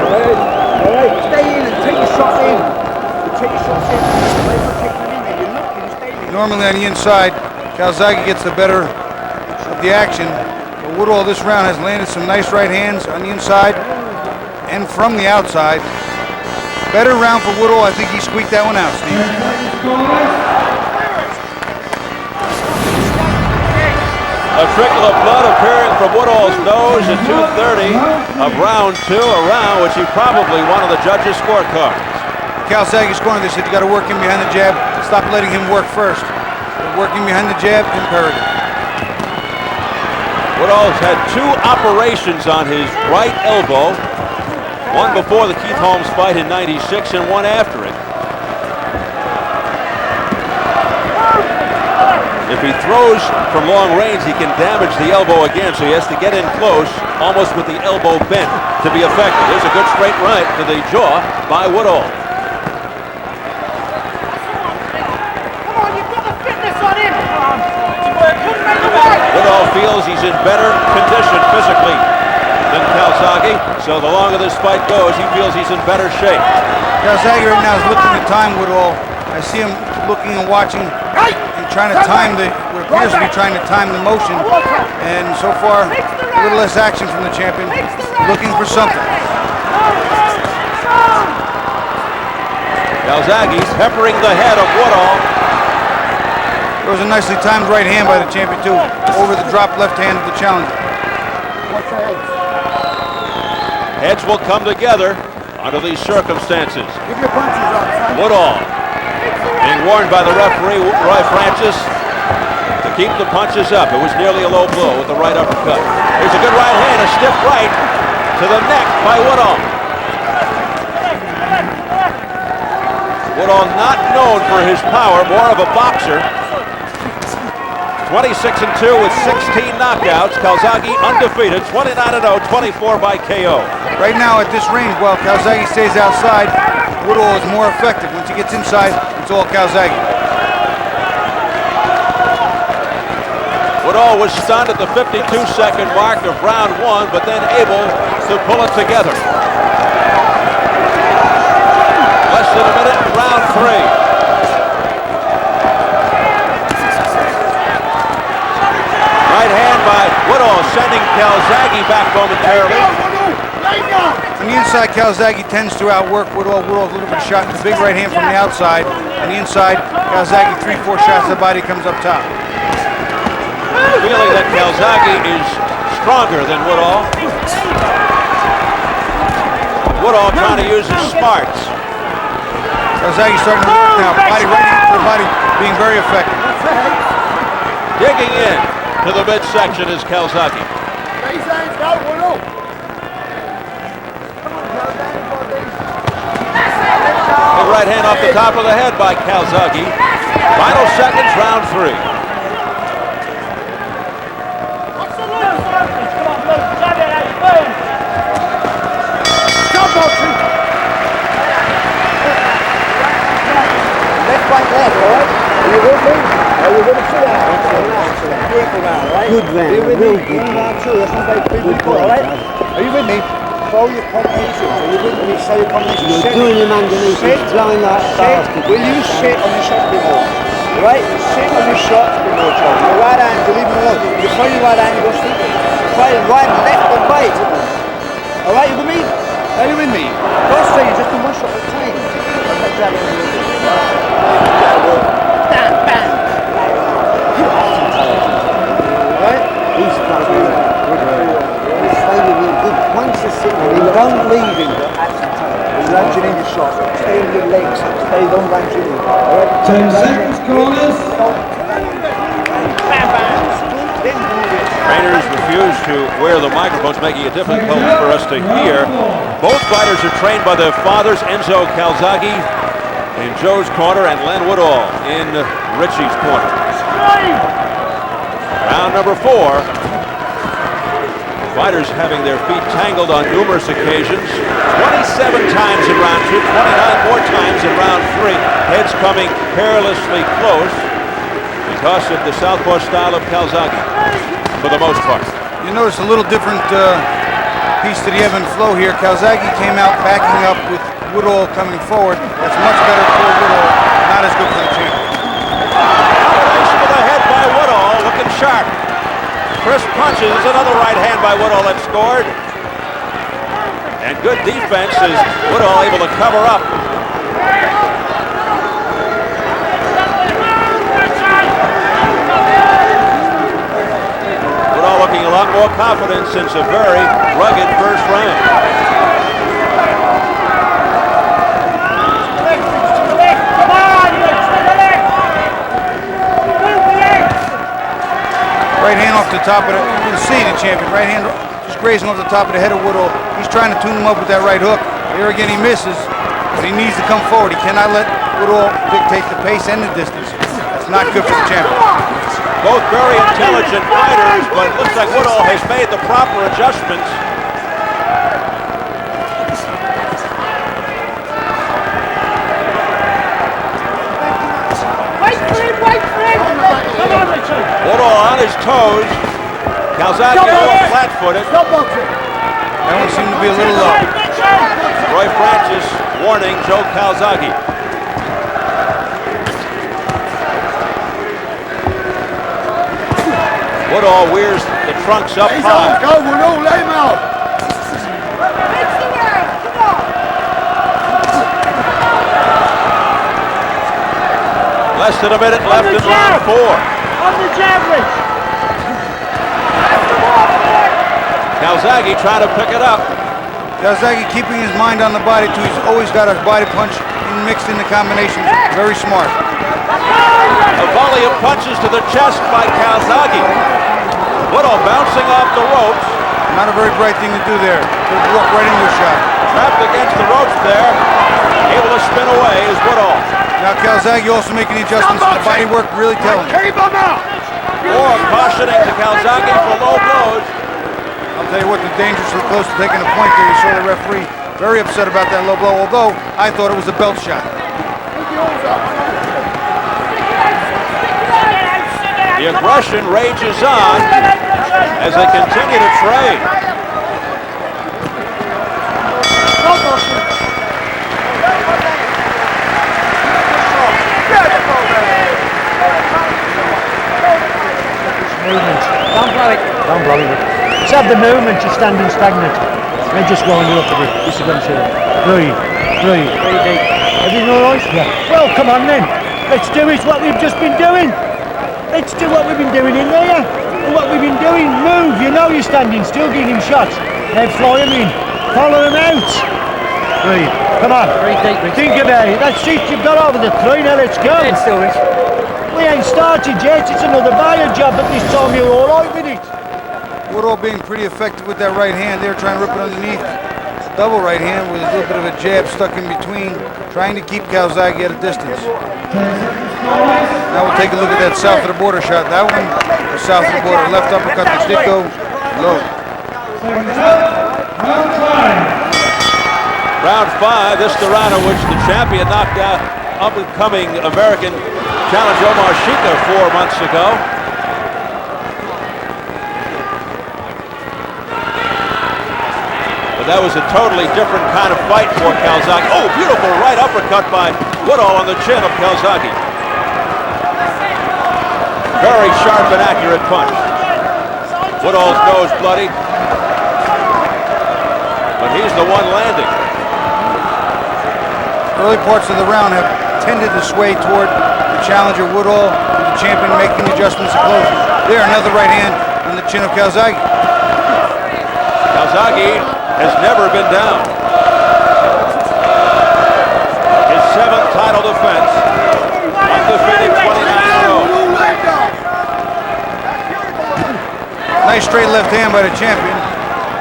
Alright? Alright? Stay in and take your shot in. You take your shots in. Alright? You're taking them in there. You're looking. You stay in. Normally on the inside, Calzaghe gets the better of the action. But Woodhall this round has landed some nice right hands on the inside and from the outside. Better round for Woodhall. I think he squeaked that one out, Steve. A trickle of blood appearing from Woodhall's nose at 2:30 of round 2, a round which he probably won on the judges' scorecards. Calzaghe's corner, they said you got to work him behind the jab. Stop letting him work first. Working behind the jab, imperative. Woodhall's had 2 operations on his right elbow. One before the Keith Holmes fight in '96 and one after it. If he throws from long range, he can damage the elbow again, so he has to get in close, almost with the elbow bent to be effective. There's a good straight right to the jaw by Woodhall. Woodhall feels he's in better condition physically than Calzaghe, so the longer this fight goes, he feels he's in better shape. Calzaghe right now is looking to time Woodhall. I see him looking and watching and trying to time what appears to be trying to time the motion. And so far, a little less action from the champion, looking for something. Calzaghe's peppering the head of Woodhall. There was a nicely timed right hand by the champion too, over the drop left hand of the challenger. Heads will come together under these circumstances. Give your punches up, son. Woodhall being warned by the referee, Roy Francis, to keep the punches up. It was nearly a low blow with the right uppercut. Here's a good right hand, a stiff right to the neck by Woodhall. Woodhall not known for his power, more of a boxer. 26-2 with 16 knockouts. Calzaghe undefeated, 29-0, 24 by KO. Right now at this range, while Calzaghe stays outside, Woodhall is more effective. Once he gets inside, it's all Calzaghe. Woodhall was stunned at the 52-second mark of round 1, but then able to pull it together. Less than a minute in round 3. Right hand by Woodhall, sending Calzaghe back momentarily. On the inside, Calzaghe tends to outwork Woodhall. Woodhall's a little bit shot. The big right hand from the outside. On the inside, Calzaghe 3-4 shots. The body comes up top. Feeling that Calzaghe is stronger than Woodhall. Woodhall trying to use his smarts. Calzaghe starting to work now. Body right into the body, being very effective. Digging in to the midsection is Calzaghe. Good right hand off the top of the head by Calzaghe. Final seconds, round 3. Left, right, left, all right? Are you with me? Are you with me? Careful now, all right? Good round. Are you with me? Round 2, that's not very big, all right? Are you with me? Throw your combinations. Are you with me? Say your combinations. You're doing him underneath. Sit. Blowing like a bastard. Will you sit on your shot a bit more? All right? Sit on your shot a bit more, John. Your right hand, you leave him alone. You throw your right hand, you go straight. Try right, left, and right. All right, you with me? Are you with me? Go straight, just do one shot at a time. Bam, bam. You're right? He's fucking good. Once you sit on him, don't leave him. He's launching in your shot. Stay in your legs. Stay, don't run through you. 10 seconds, corners. Trainers refuse to wear the microphones, making it difficult for us to hear. Both fighters are trained by their fathers, Enzo Calzaghe in Joe's corner and Len Woodhall in Richie's corner. Round number 4. Fighters having their feet tangled on numerous occasions. 27 times in round 2, 29 more times in round 3. Heads coming perilously close because of the southpaw style of Calzaghe, for the most part. You notice a little different piece to the ebb and flow here. Calzaghe came out backing up with Woodhall coming forward. That's much better for Woodhall, not as good for the champion. Combination with a head by Woodhall, looking sharp. Crisp punches, another right hand by Woodhall that scored. And good defense as Woodhall able to cover up. Woodhall looking a lot more confident since a very rugged first round. Right hand off the top of the, you can see the champion. Right hand just grazing off the top of the head of Woodhall. He's trying to tune him up with that right hook. There again, he misses, but he needs to come forward. He cannot let Woodhall dictate the pace and the distance. That's not good for the champion. Both very intelligent fighters, but it looks like Woodhall has made the proper adjustments. Woodhall on his toes. Calzaghe a little flat-footed. That one seemed to be a little low. Roy Francis warning Joe Calzaghe. Woodhall wears the trunks up high. Go, Woodhall, let him out. Less than a minute left in round 4. On the jab, Rich. Calzaghe trying to pick it up. Calzaghe keeping his mind on the body too. He's always got a body punch mixed in the combinations. Very smart. A volley of punches to the chest by Calzaghe. Woodhall bouncing off the ropes. Not a very bright thing to do there. Could walk right into a shot. Trapped against the ropes there. Able to spin away is Woodhall. Now Calzaghe also making the adjustments. The body work really telling. Keep him out. Or cautioning to Calzaghe for low blows. I'll tell you what, the dangerously close to taking a point there. You saw the referee very upset about that low blow, although I thought it was a belt shot. The aggression rages on as they continue to trade. Movement. Don't blow it. Don't blow it. Just have the movement, you're standing stagnant. Then just go and look at it. This is going to show. Breathe. Breathe. Breathe deep. Everything all right? Yeah. Well, come on then. Let's do it what we've just been doing. Let's do what we've been doing in there. And what we've been doing. Move. You know you're standing still, giving him shots. Then fly him in. Follow him out. Breathe. Come on. Breathe deep. Think about it. That's it. You've got over the 3. Now let's go. Let's do it. We ain't started yet. It's another buyer job, but this time you're all right with it. Woodhall being pretty effective with that right hand there, trying to rip it underneath. Double right hand with a little bit of a jab stuck in between, trying to keep Calzaghe at a distance. Now we'll take a look at that south of the border shot. That one was south of the border. Left uppercut, which did go low. Round 5, this the round in which the champion knocked out up-and-coming American challenger Omar Shika 4 months ago. But that was a totally different kind of fight for Calzaghe. Oh, beautiful right uppercut by Woodhall on the chin of Calzaghe. Very sharp and accurate punch. Woodhall's nose bloody, but he's the one landing. Early parts of the round have tended to sway toward the challenger Woodhall, with the champion making adjustments and closing. There, another right hand on the chin of Calzaghe. Calzaghe has never been down. nice straight left hand by the champion.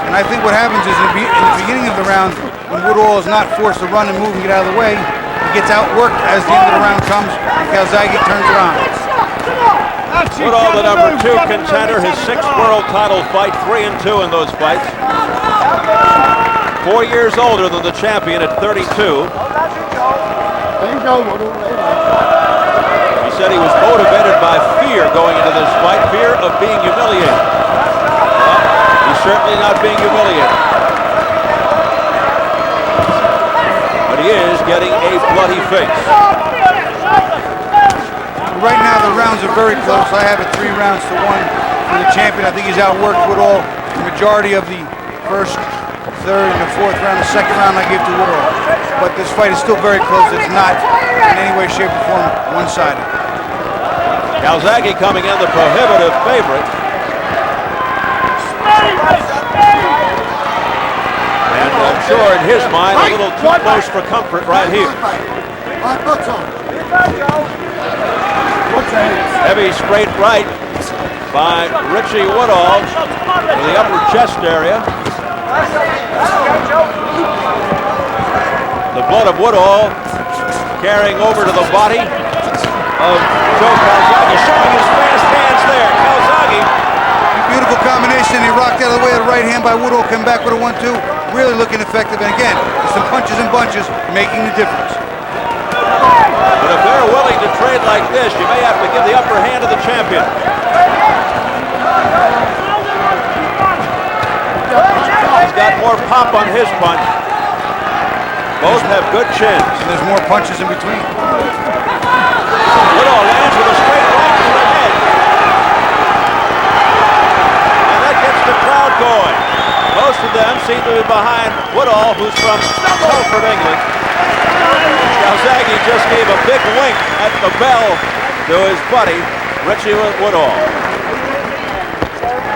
And I think what happens is in the beginning of the round, when Woodhall is not forced to run and move and get out of the way, he gets outworked as the end of the round comes, and Calzaghe turns it on. Woodhall, the number 2 contender, his 6th world title fight, 3-2 in those fights. 4 years older than the champion at 32. He said he was motivated by fear going into this fight, fear of being humiliated. Well, he's certainly not being humiliated. But he is getting a bloody face. Right now the rounds are very close. I have it 3 rounds to 1 for the champion. I think he's outworked Woodhall the majority of the first, third, and the fourth round. The second round I give to Woodhall. But this fight is still very close. It's not in any way, shape, or form one-sided. Calzaghe coming in the prohibitive favorite. And I'm sure in his mind a little too close for comfort right here. Heavy straight right by Richie Woodhall to the upper chest area. The blood of Woodhall carrying over to the body of Joe Calzaghe, showing his fast hands there. Calzaghe. Beautiful combination. He rocked out of the way of the right hand by Woodhall, come back with a 1-2. Really looking effective. And again, some punches and bunches making the difference. But if they're willing to trade like this, you may have to give the upper hand to the champion. He's got more pop on his punch. Both have good chins. And there's more punches in between. Woodhall lands with a straight right to the head. And that gets the crowd going. Most of them seem to be behind Woodhall, who's from Telford, England. Calzaghe just gave a big wink at the bell to his buddy, Richie Woodhall.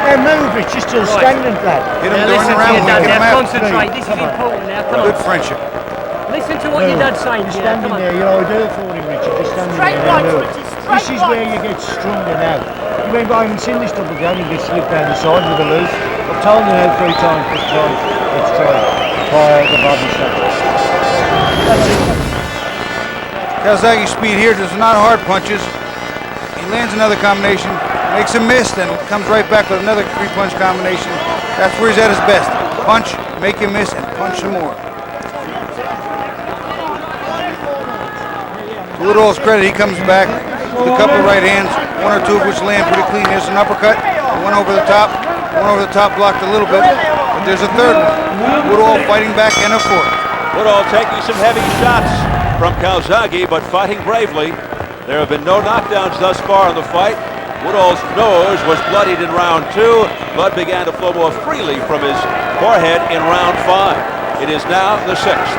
Hey, move, it's just still standing, lad. Hit him during the round, we get him out. Concentrate, this is important now, come Good on. friendship. Listen to what your dad's saying. Just standing there, you know, do it for him, Richard. Just standing there. Move. This is where you get stronger now. You remember, I haven't seen this double down, he gets slipped down the side with a loop. I've told you now 3 times, let's try. Fire the body shot. That's it. Calzaghe's speed here, there's not hard punches. He lands another combination, makes a miss, then comes right back with another 3-punch combination. That's where he's at his best. Punch, make him miss, and punch some more. To Woodhall's credit, he comes back with a couple of right hands, 1 or 2 of which land pretty clean. There's an uppercut, one over the top blocked a little bit, but there's a third one. Woodhall fighting back and a fourth. Woodhall taking some heavy shots from Calzaghe, but fighting bravely. There have been no knockdowns thus far in the fight. Woodhall's nose was bloodied in round 2. Blood began to flow more freely from his forehead in round 5. It is now the 6th.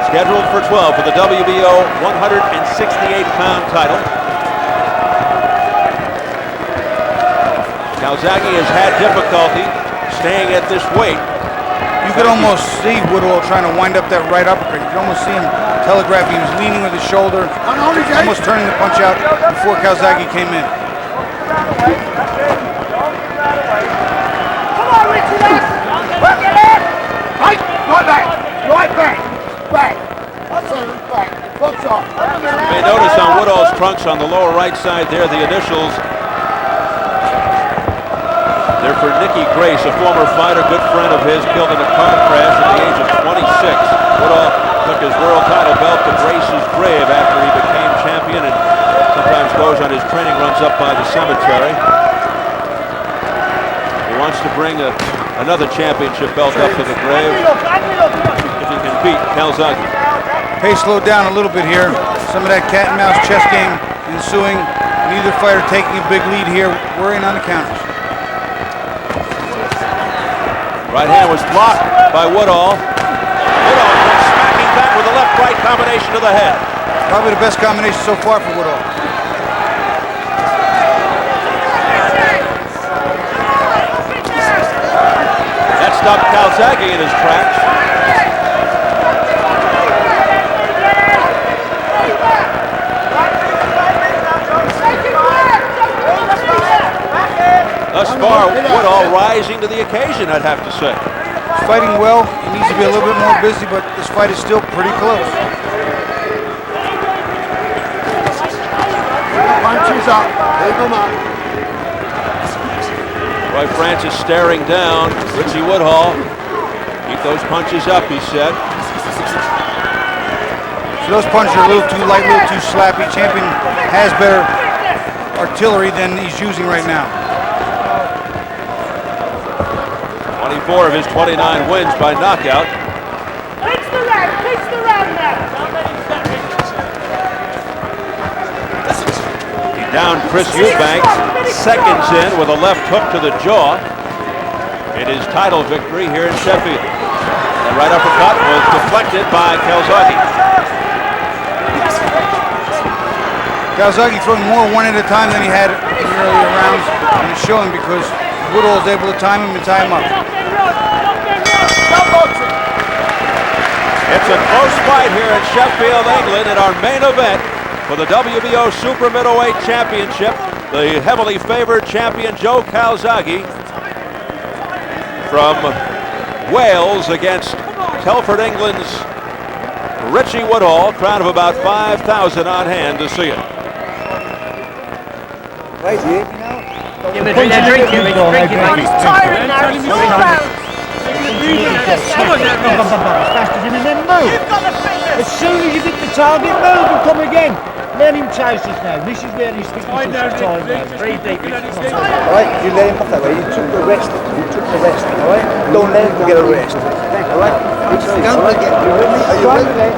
Scheduled for 12 for the WBO 168-pound title. Calzaghe has had difficulty staying at this weight. You could almost see Woodhall trying to wind up that right uppercut. You could almost see him telegraphing. He was leaning with his shoulder, almost turning the punch out before Calzaghe came in. Come on, Richie, work it in! Right back, back. You may notice on Woodhall's trunks on the lower right side there, the initials. They're for Nicky Grace, a former fighter, good friend of his, killed in a car crash at the age of 26. Woodhall took his world title belt to Grace's grave after he became champion and sometimes goes on his training runs up by the cemetery. He wants to bring another championship belt up to the grave if he can beat Calzaghe. Pace slowed down a little bit here. Some of that cat and mouse chess game ensuing. Neither fighter taking a big lead here, worrying on the counters. Right hand was blocked by Woodhall. Woodhall comes smacking back with a left-right combination to the head. Probably the best combination so far for Woodhall. That stopped Calzaghe in his tracks. rising to the occasion, I'd have to say. He's fighting well. He needs to be a little bit more busy, but this fight is still pretty close. Punches up. Keep him up. Roy Francis staring down Richie Woodhall. Keep those punches up, he said. So those punches are a little too light, a little too slappy. Champion has better artillery than he's using right now. 24 of his 29 wins by knockout. Pitch the round now. He downed Chris Eubanks seconds in with a left hook to the jaw in his title victory here in Sheffield. The right uppercut was deflected by Calzaghe. Calzaghe throwing more one at a time than he had in the earlier rounds, and it's showing because Woodhall is able to time him and tie him up. It's a close fight here in Sheffield, England, in our main event for the WBO Super Middleweight Championship. The heavily favored champion Joe Calzaghe from Wales against Telford, England's Richie Woodhall. Crowd of about 5,000 on hand to see it. Right here. Give it a drink, He's tired now. He's all round. As soon as you get the target, move and come again. Let him chase us now. This is where he's sticking to his time now. Very deep. Alright, you let him off that way. You took the rest. Alright? Don't let him get a rest. Alright? Don't forget. Are you ready?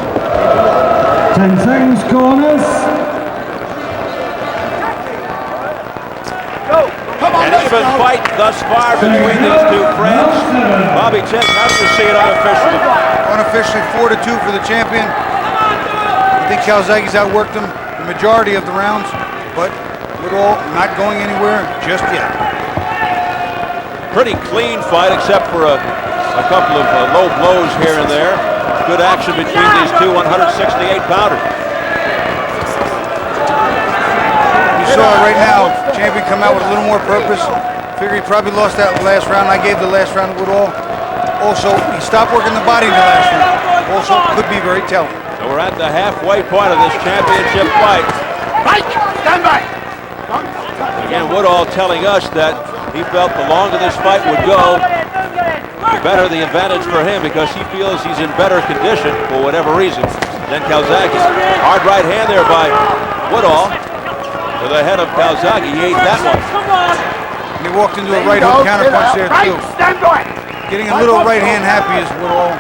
10 seconds, corners. An even fight thus far between these two friends. Bobby Chick, how do you see it unofficially? Unofficially 4-2 for the champion. I think Calzaghe's outworked him the majority of the rounds, but Woodhall not going anywhere just yet. Pretty clean fight except for a couple of low blows here and there. Good action between these two 168-pounders. You saw it right now. Champion come out with a little more purpose. Figure he probably lost that last round. I gave the last round to Woodhall. Also, he stopped working the body in the last round. Also, could be very telling. So we're at the halfway point of this championship fight. Mike, stand by. Again, Woodhall telling us that he felt the longer this fight would go, the better the advantage for him because he feels he's in better condition for whatever reason than Calzaghe. Hard right hand there by Woodhall to the head of Calzaghe. He ate that one. And he walked into a right hook counterpunch there too. Getting a little right hand happy is Woodhall.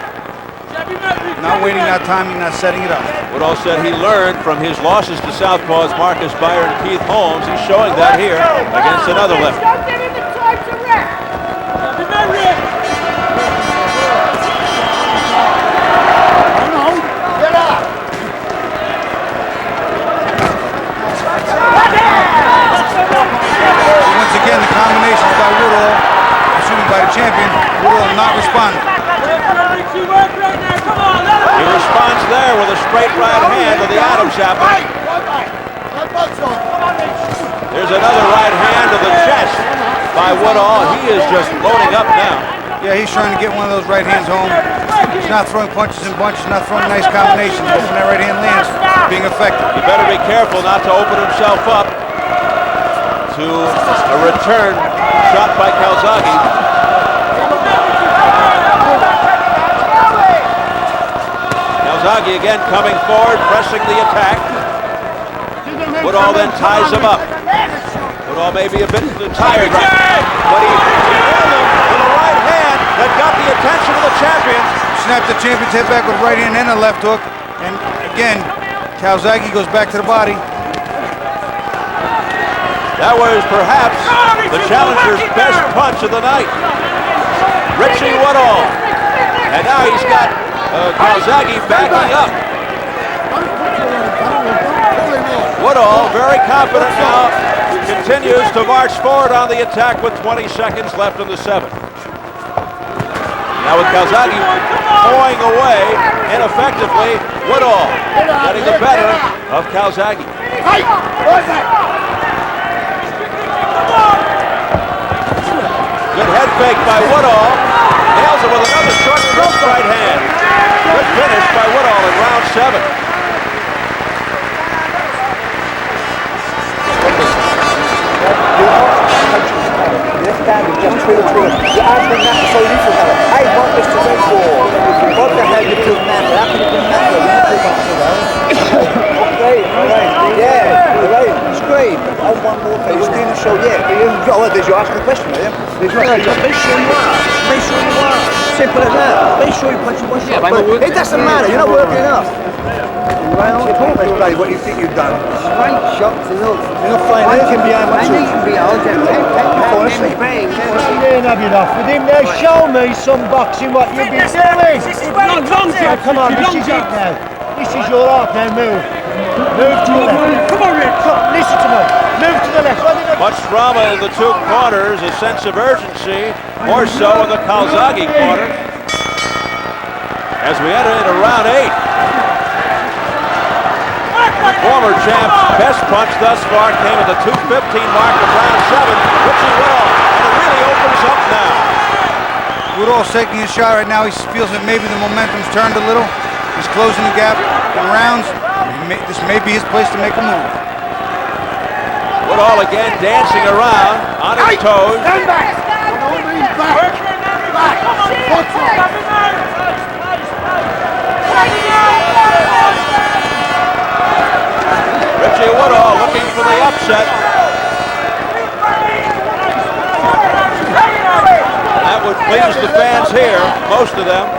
Not waiting, not timing, not setting it up. Woodhall said he learned from his losses to southpaws Marcus Beyer and Keith Holmes. He's showing that here against another lefty. Don't give him the time to rest. Once again, the combinations by Woodhall, assuming by the champion, Woodhall not responding. He responds there with a straight right hand to the Adam's apple. There's another right hand to the chest by Woodhall. He is just loading up now. Yeah, he's trying to get one of those right hands home. He's not throwing punches and bunches, not throwing nice combinations. But when that right hand lands, being effective. He better be careful not to open himself up to a return shot by Calzaghe. Calzaghe again coming forward, pressing the attack. Woodhall then ties him up. Woodhall may be a bit tired right now, but he held him with a right hand that got the attention of the champion. Snapped the champion's head back with right hand and a left hook. And again, Calzaghe goes back to the body. That was perhaps the challenger's best punch of the night. Richie Woodhall. And now he's got Calzaghe backing up. Woodhall, very confident now, continues to march forward on the attack with 20 seconds left in the 7th. Now with Calzaghe pawing away ineffectively, Woodhall getting the better of Calzaghe. Good head fake by Woodhall. Nails it with another short wrist right hand. Good finish by Woodhall in round 7. Just through the tree. You ask them that so you forget it. I want this to go for. What the hell you doing that? How can you do that? Okay, alright. Yeah, alright. It's great. Oh, one more thing. You're doing the show, yeah. Did you ask me a question, are you? Make sure you are. Make sure you are. Simple as that. Make sure you punch your one shot. It doesn't matter. You're not working enough. Right on the point, everybody, what you think you've done. Straight shots, you're not flying anything behind my tooth. Fall asleep. You ain't having off with him now. Show me some boxing what you've been doing. Now, come on, this is it now. This is your art now, move. Move to the left. Come on, Rick. Listen to me. Move to the left. Much drama in the two corners, a sense of urgency, more so in the Calzaghe corner. As we enter into round 8. The former champ's best punch thus far came at the 2:15 mark of round 7. Richie Woodhall, and it really opens up now. Woodhall's taking his shot right now. He feels that maybe the momentum's turned a little. He's closing the gap in rounds. This may be his place to make a move. Woodhall again dancing around on his toes. Stand back. Richie Woodhall looking for the upset. That would please the fans here, most of them.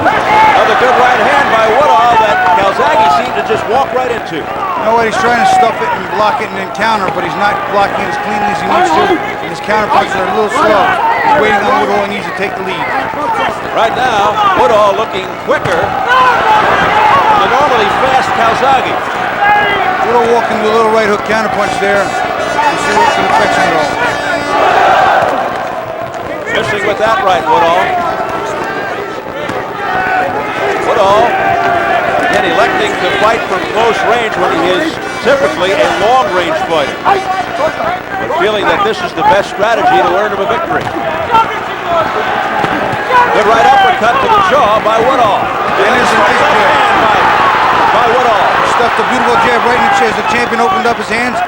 Another good right hand by Woodhall that Calzaghe seemed to just walk right into. You know what, he's trying to stuff it and block it and then counter, but he's not blocking it as cleanly as he needs to. And his counter punches are a little slow. He's waiting on Woodhall and needs to take the lead. Right now, Woodhall looking quicker than the normally fast Calzaghe. Woodhall walking to a little right hook counter punch there. And see what's the affection at all. Missing with that right, Woodhall. Woodhall, again electing to fight from close range when he is typically a long-range fighter. But feeling that this is the best strategy to earn him a victory. Good right uppercut to the jaw by Woodhall. And there's a nice jab by Woodhall. Stuffed a beautiful jab right in the chest. The champion opened up his hands,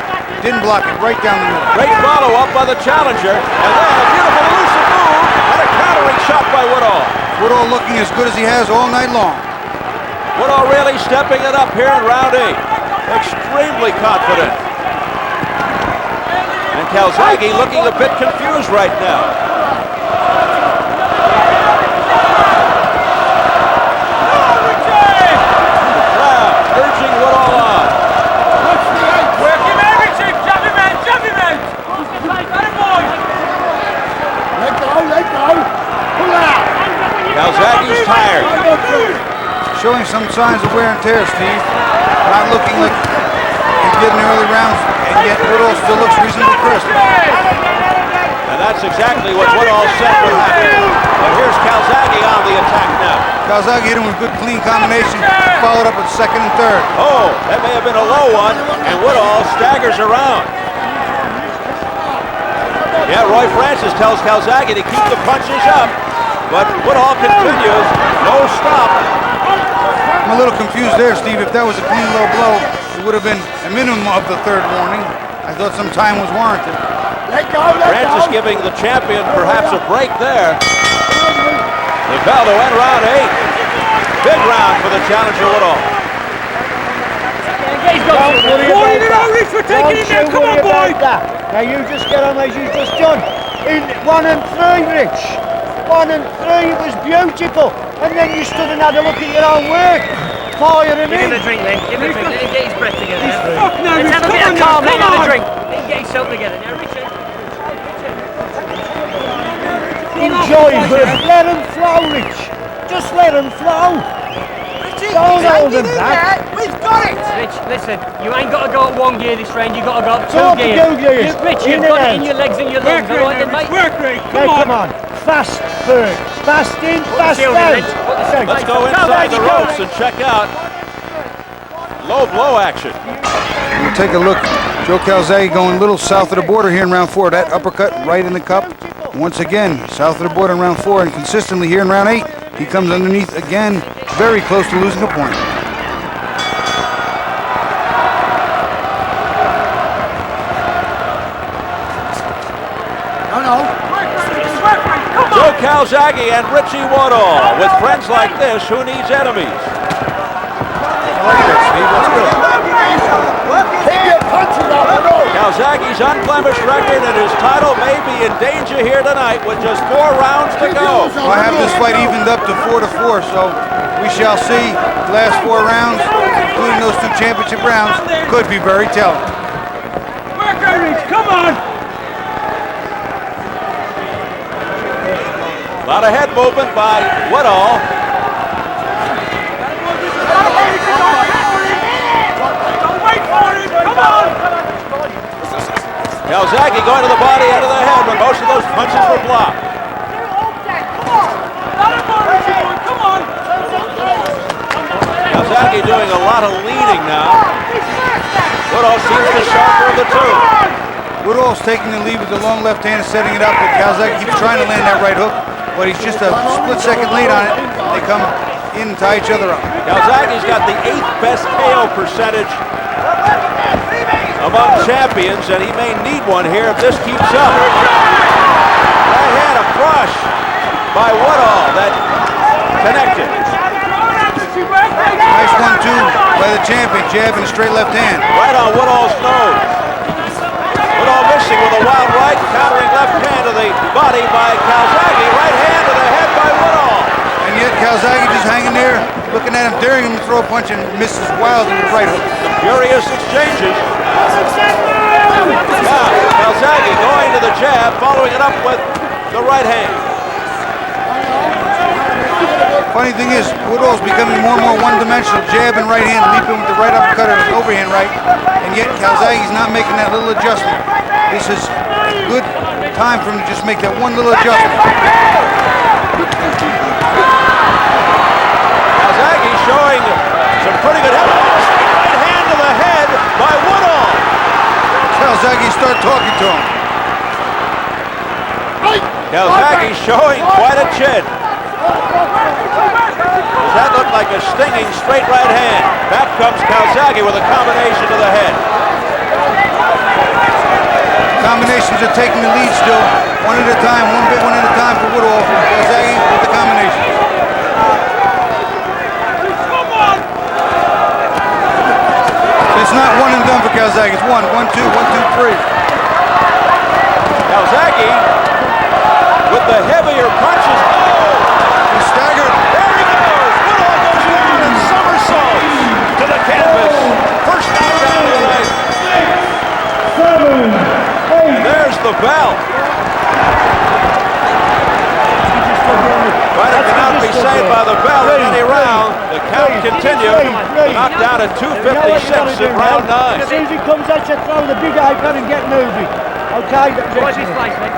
didn't block it, right down the middle. Great follow-up by the challenger, and then a beautiful elusive move and a countering shot by Woodhall. Woodhall looking as good as he has all night long. Woodhall really stepping it up here in round 8. Extremely confident. And Calzaghe looking a bit confused right now. The crowd urging Woodhall on. Work him out, Richie. Jump him out, jump him out. Let go. Pull out. Calzaghe's tired. Showing some signs of wear and tear, Steve. Not looking like he's getting early rounds, and yet Woodhall still looks reasonably crisp. And that's exactly what Woodhall said would happen. But here's Calzaghe on the attack now. Calzaghe hit him with good clean combination, followed up with second and third. Oh, that may have been a low one, and Woodhall staggers around. Yeah, Roy Francis tells Calzaghe to keep the punches up, but Woodhall continues, no stop. I'm a little confused there, Steve. If that was a clean low blow, it would have been a minimum of the third warning. I thought some time was warranted. Francis giving the champion perhaps a break there. The bell to end round 8. Big round for the challenger Woodhall. Come on, boy! Now you just get on as you just done. In 1 and 3, Rich. 1 and 3 was beautiful. And then you stood and had a look at your own work. Fire him in. Give him a drink, then. Give him a drink. Let him get his breath together. No, Let's have a bit of calm. Let him have a drink. Let him get himself together. Now, Richard. Enjoy him. Let him flow, Rich. Just let him flow. Don't hold him back. We've got it. Rich, listen. You ain't got to go up 1 gear this round. You've got to go up 2 Talk gears. Rich, you've got it in your legs and your lungs. All right, then, mate. Come on. Fast first. Fast in, fast out. Let's go inside the ropes and check out low blow action. We'll take a look. Joe Calzaghe going a little south of the border here in round 4. That uppercut right in the cup. Once again, south of the border in round 4, and consistently here in round 8, he comes underneath again, very close to losing a point. Joe Calzaghe and Richie Woodhall. With friends like this, who needs enemies? Calzaghe's unblemished record and his title may be in danger here tonight with just 4 rounds to go. Well, I have this fight evened up to 4-4, so we shall see. The last 4 rounds, including those 2 championship rounds, could be very telling. Come on! A lot of head movement by Woodhall. Calzaghe going to the body, out of the head, but most of those punches were blocked. Calzaghe doing a lot of leaning now. Woodhall seems the sharper of the two. Woodhall's taking the lead with the long left hand and setting it up, but Calzaghe keeps trying to land that right hook, but he's just a split-second late on it. They come in and tie each other up. Calzaghe's got the 8th best KO percentage among champions, and he may need one here if this keeps up. Right hand, a crush by Woodhall that connected. Nice 1-2 by the champion, jab and a straight left hand. Right on Woodhall's nose. Woodhall missing with a wild right, countering left hand to the body by Calzaghe. Right hand to the head by Woodhall. And yet Calzaghe just hanging there, looking at him, daring him to throw a punch, and misses wildly with the right hook. Some furious exchanges. Now, Calzaghe going to the jab, following it up with the right hand. Funny thing is, Woodhall's becoming more and more one-dimensional. Jab and right hand, leaping with the right uppercut or overhand right, and yet Calzaghe's not making that little adjustment. This is a good time for him to just make that one little adjustment. Calzaghe showing some pretty good head. Right hand to the head by Woodhall. Calzaghe start talking to him. Calzaghe showing quite a chin. Does that look like a stinging straight right hand? Back comes Calzaghe with a combination to the head. Combinations are taking the lead still. One at a time, one at a time for Woodhall. Calzaghe with the combination. It's not one and done for Calzaghe. It's 1, 1, 2, 1, 2, 3. Calzaghe with the heavier punches. He's staggered. There he goes. Woodhall goes down and somersaults to the canvas. First knockdown of the night. 7, 8. There's the bell. Fighter cannot be saved by the bell in any round. The count continued. Knockdown at 2:56 in round 9. As soon as he comes out, you throw the big apron and get moving. Okay, Watch his face, mate.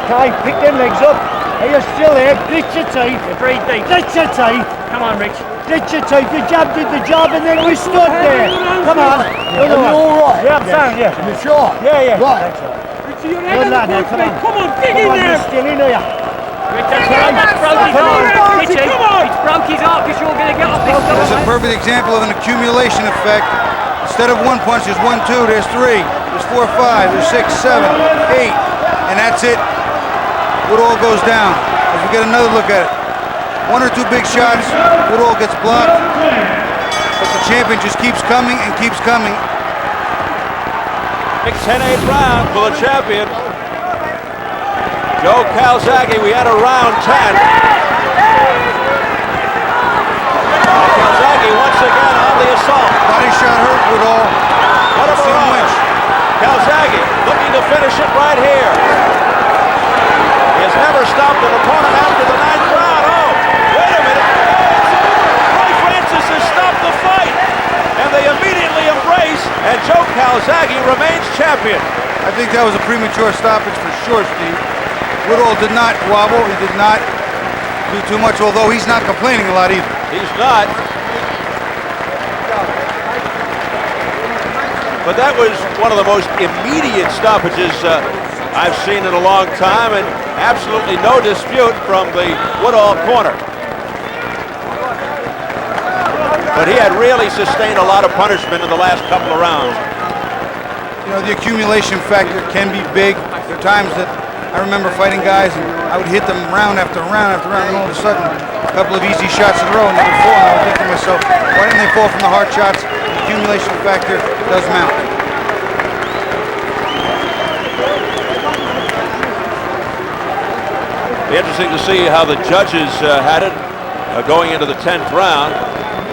Okay, pick them legs up. Are you still here? Grit your teeth. Breathe deep. Grit your teeth. Come on, Rich. Grit your teeth. The jab did the job and then we stood there. Come on. Are you all right? Yeah, I'm saying, yeah. You sure? Yeah. Right. Richie, you're Good lad, now, come on. Come on, dig in Come on, there. you're still in here. Richie, that's broke his arm. Richie, it's broke his arm because you're going to get off this That's a stuff. perfect example of an accumulation effect. Instead of 1 punch, there's 1, 2, there's 3, there's 4, 5, there's 6, 7, 8, and that's it. Woodhall goes down. As we get another look at it. 1 or 2 big shots, Woodhall gets blocked, but the champion just keeps coming and keeps coming. Big 10-8 round for the champion. Joe Calzaghe, we had a round 10. Calzaghe once again on the assault. Body shot hurt Woodhall. What a barrage. Calzaghe looking to finish it right here. He has never stopped an opponent after the 9th round. Oh, wait a minute. Roy Francis has stopped the fight. And they immediately embrace, and Joe Calzaghe remains champion. I think that was a premature stoppage for sure, Steve. Woodhall did not wobble. He did not do too much, although he's not complaining a lot either. He's not. But that was one of the most immediate stoppages I've seen in a long time, and absolutely no dispute from the Woodhall corner. But he had really sustained a lot of punishment in the last couple of rounds. You know, the accumulation factor can be big. There are times that I remember fighting guys and I would hit them round after round after round, and all of a sudden a couple of easy shots in a row and they would fall, and I would think to myself, why didn't they fall from the hard shots? The accumulation factor does mount. Be interesting to see how the judges had it going into the 10th round.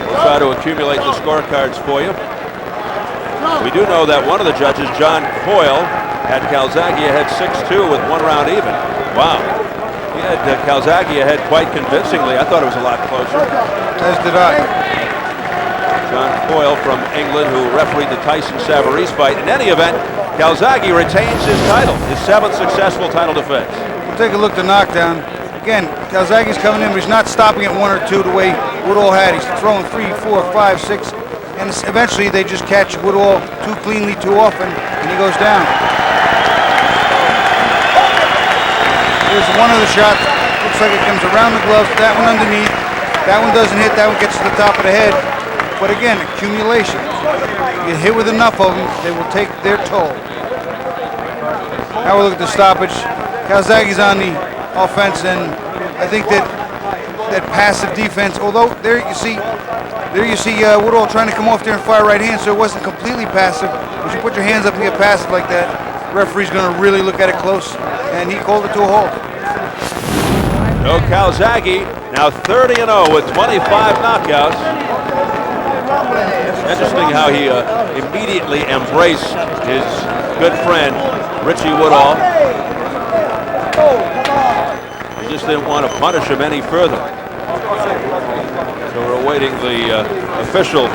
We'll try to accumulate the scorecards for you. We do know that one of the judges, John Coyle, had Calzaghe ahead 6-2 with 1 round even. Wow. He had Calzaghe ahead quite convincingly. I thought it was a lot closer. As did I. John Coyle from England, who refereed the Tyson Savarise fight. In any event, Calzaghe retains his title, his 7th successful title defense. We'll take a look at the knockdown. Again, Calzaghe's coming in, but he's not stopping at 1 or 2 the way Woodhall had. He's throwing 3, 4, 5, 6, and eventually they just catch Woodhall too cleanly, too often, and he goes down. Here's one of the shots. Looks like it comes around the gloves. That one underneath. That one doesn't hit. That one gets to the top of the head. But again, accumulation. You get hit with enough of them, they will take their toll. Now we'll look at the stoppage. Calzaghe's on the offense, and I think that passive defense, although there you see Woodhall trying to come off there and fire right hand, so it wasn't completely passive. If you put your hands up and get passive like that, the referee's going to really look at it close, and he called it to a halt. Joe Calzaghe now 30-0 with 25 knockouts. Interesting how he immediately embraced his good friend Richie Woodhall. He just didn't want to punish him any further. So we're awaiting the official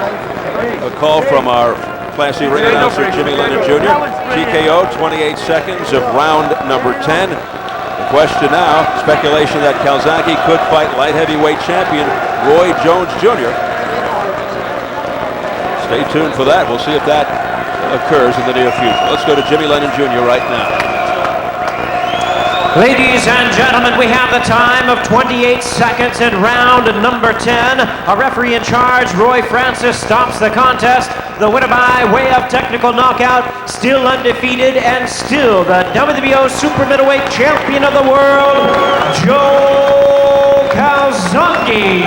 call from our classy ring announcer Jimmy Lennon Jr. TKO, 28 seconds of round number 10. The question now, speculation that Calzaghe could fight light heavyweight champion Roy Jones Jr. Stay tuned for that. We'll see if that occurs in the near future. Let's go to Jimmy Lennon Jr. right now. Ladies and gentlemen, we have the time of 28 seconds in round number 10. A referee in charge, Roy Francis, stops the contest. The winner by way of technical knockout, still undefeated and still the WBO super middleweight champion of the world, Joe Calzaghe.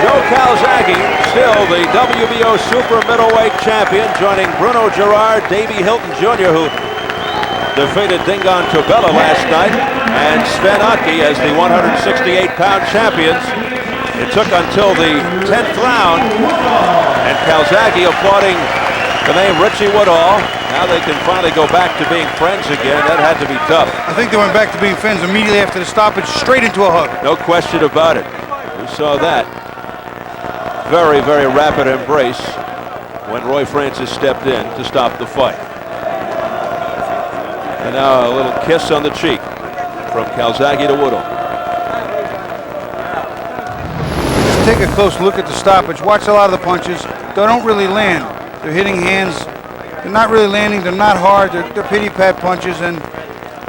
Joe Calzaghe, still the WBO super middleweight champion, joining Bruno Gerard, Davey Hilton Jr., who defeated Dingon Tobella last night, and Sven Otke as the 168-pound champions. It took until the 10th round, and Calzaghe applauding the name Richie Woodhall. Now they can finally go back to being friends again. That had to be tough. I think they went back to being friends immediately after the stoppage, straight into a hug. No question about it. We saw that. Very, very rapid embrace when Roy Francis stepped in to stop the fight. And now a little kiss on the cheek from Calzaghe to Woodhall. Just take a close look at the stoppage. Watch a lot of the punches. They don't really land. They're hitting hands. They're not really landing. They're not hard. They're pity-pat punches. And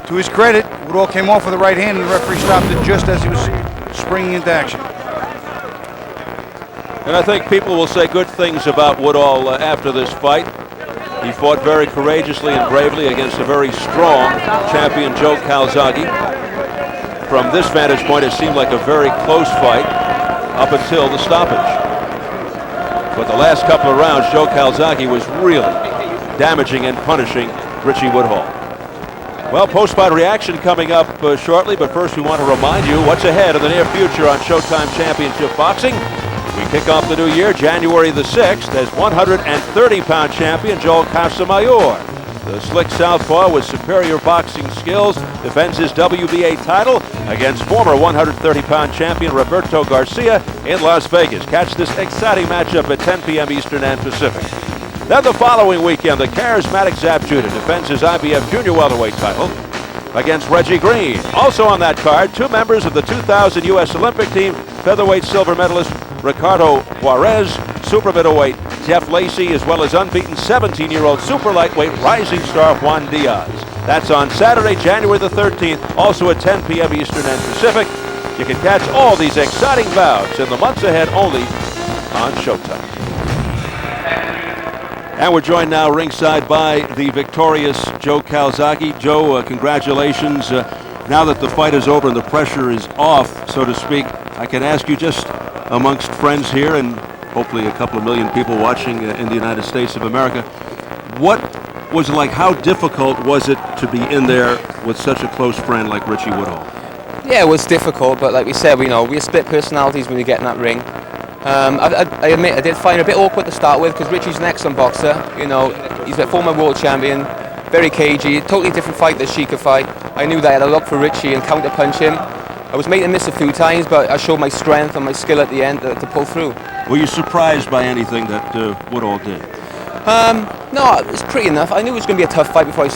to his credit, Woodhall came off with the right hand, and the referee stopped it just as he was springing into action. And I think people will say good things about Woodhall after this fight. He fought very courageously and bravely against a very strong champion, Joe Calzaghe. From this vantage point, it seemed like a very close fight up until the stoppage. But the last couple of rounds, Joe Calzaghe was really damaging and punishing Richie Woodhall. Well, post-fight reaction coming up shortly, but first we want to remind you what's ahead in the near future on Showtime Championship Boxing. We kick off the new year January the 6th as 130-pound champion Joel Casamayor. The slick southpaw with superior boxing skills defends his WBA title against former 130-pound champion Roberto Garcia in Las Vegas. Catch this exciting matchup at 10 p.m. Eastern and Pacific. Then the following weekend, the charismatic Zab Judah defends his IBF junior welterweight title against Reggie Green. Also on that card, 2 members of the 2000 U.S. Olympic team, featherweight silver medalist Ricardo Juarez, super middleweight Jeff Lacey, as well as unbeaten 17-year-old super lightweight rising star Juan Diaz. That's on Saturday, January the 13th, also at 10 p.m. Eastern and Pacific. You can catch all these exciting bouts in the months ahead only on Showtime. And we're joined now ringside by the victorious Joe Calzaghe. Joe, congratulations. Now that the fight is over and the pressure is off, so to speak, I can ask you just amongst friends here and hopefully a couple of million people watching in the United States of America, what was it like? How difficult was it to be in there with such a close friend like Richie Woodhall? Yeah, it was difficult, but like we said, we split personalities when you get in that ring. I admit I did find it a bit awkward to start with because Richie's an excellent boxer. He's a former world champion, very cagey, totally different fight than Sheikah fight. I knew that I had to look for Richie and counter punch him. I was made to miss a few times, but I showed my strength and my skill at the end to pull through. Were you surprised by anything that Woodhall did? No, it's pretty enough. I knew it was going to be a tough fight before I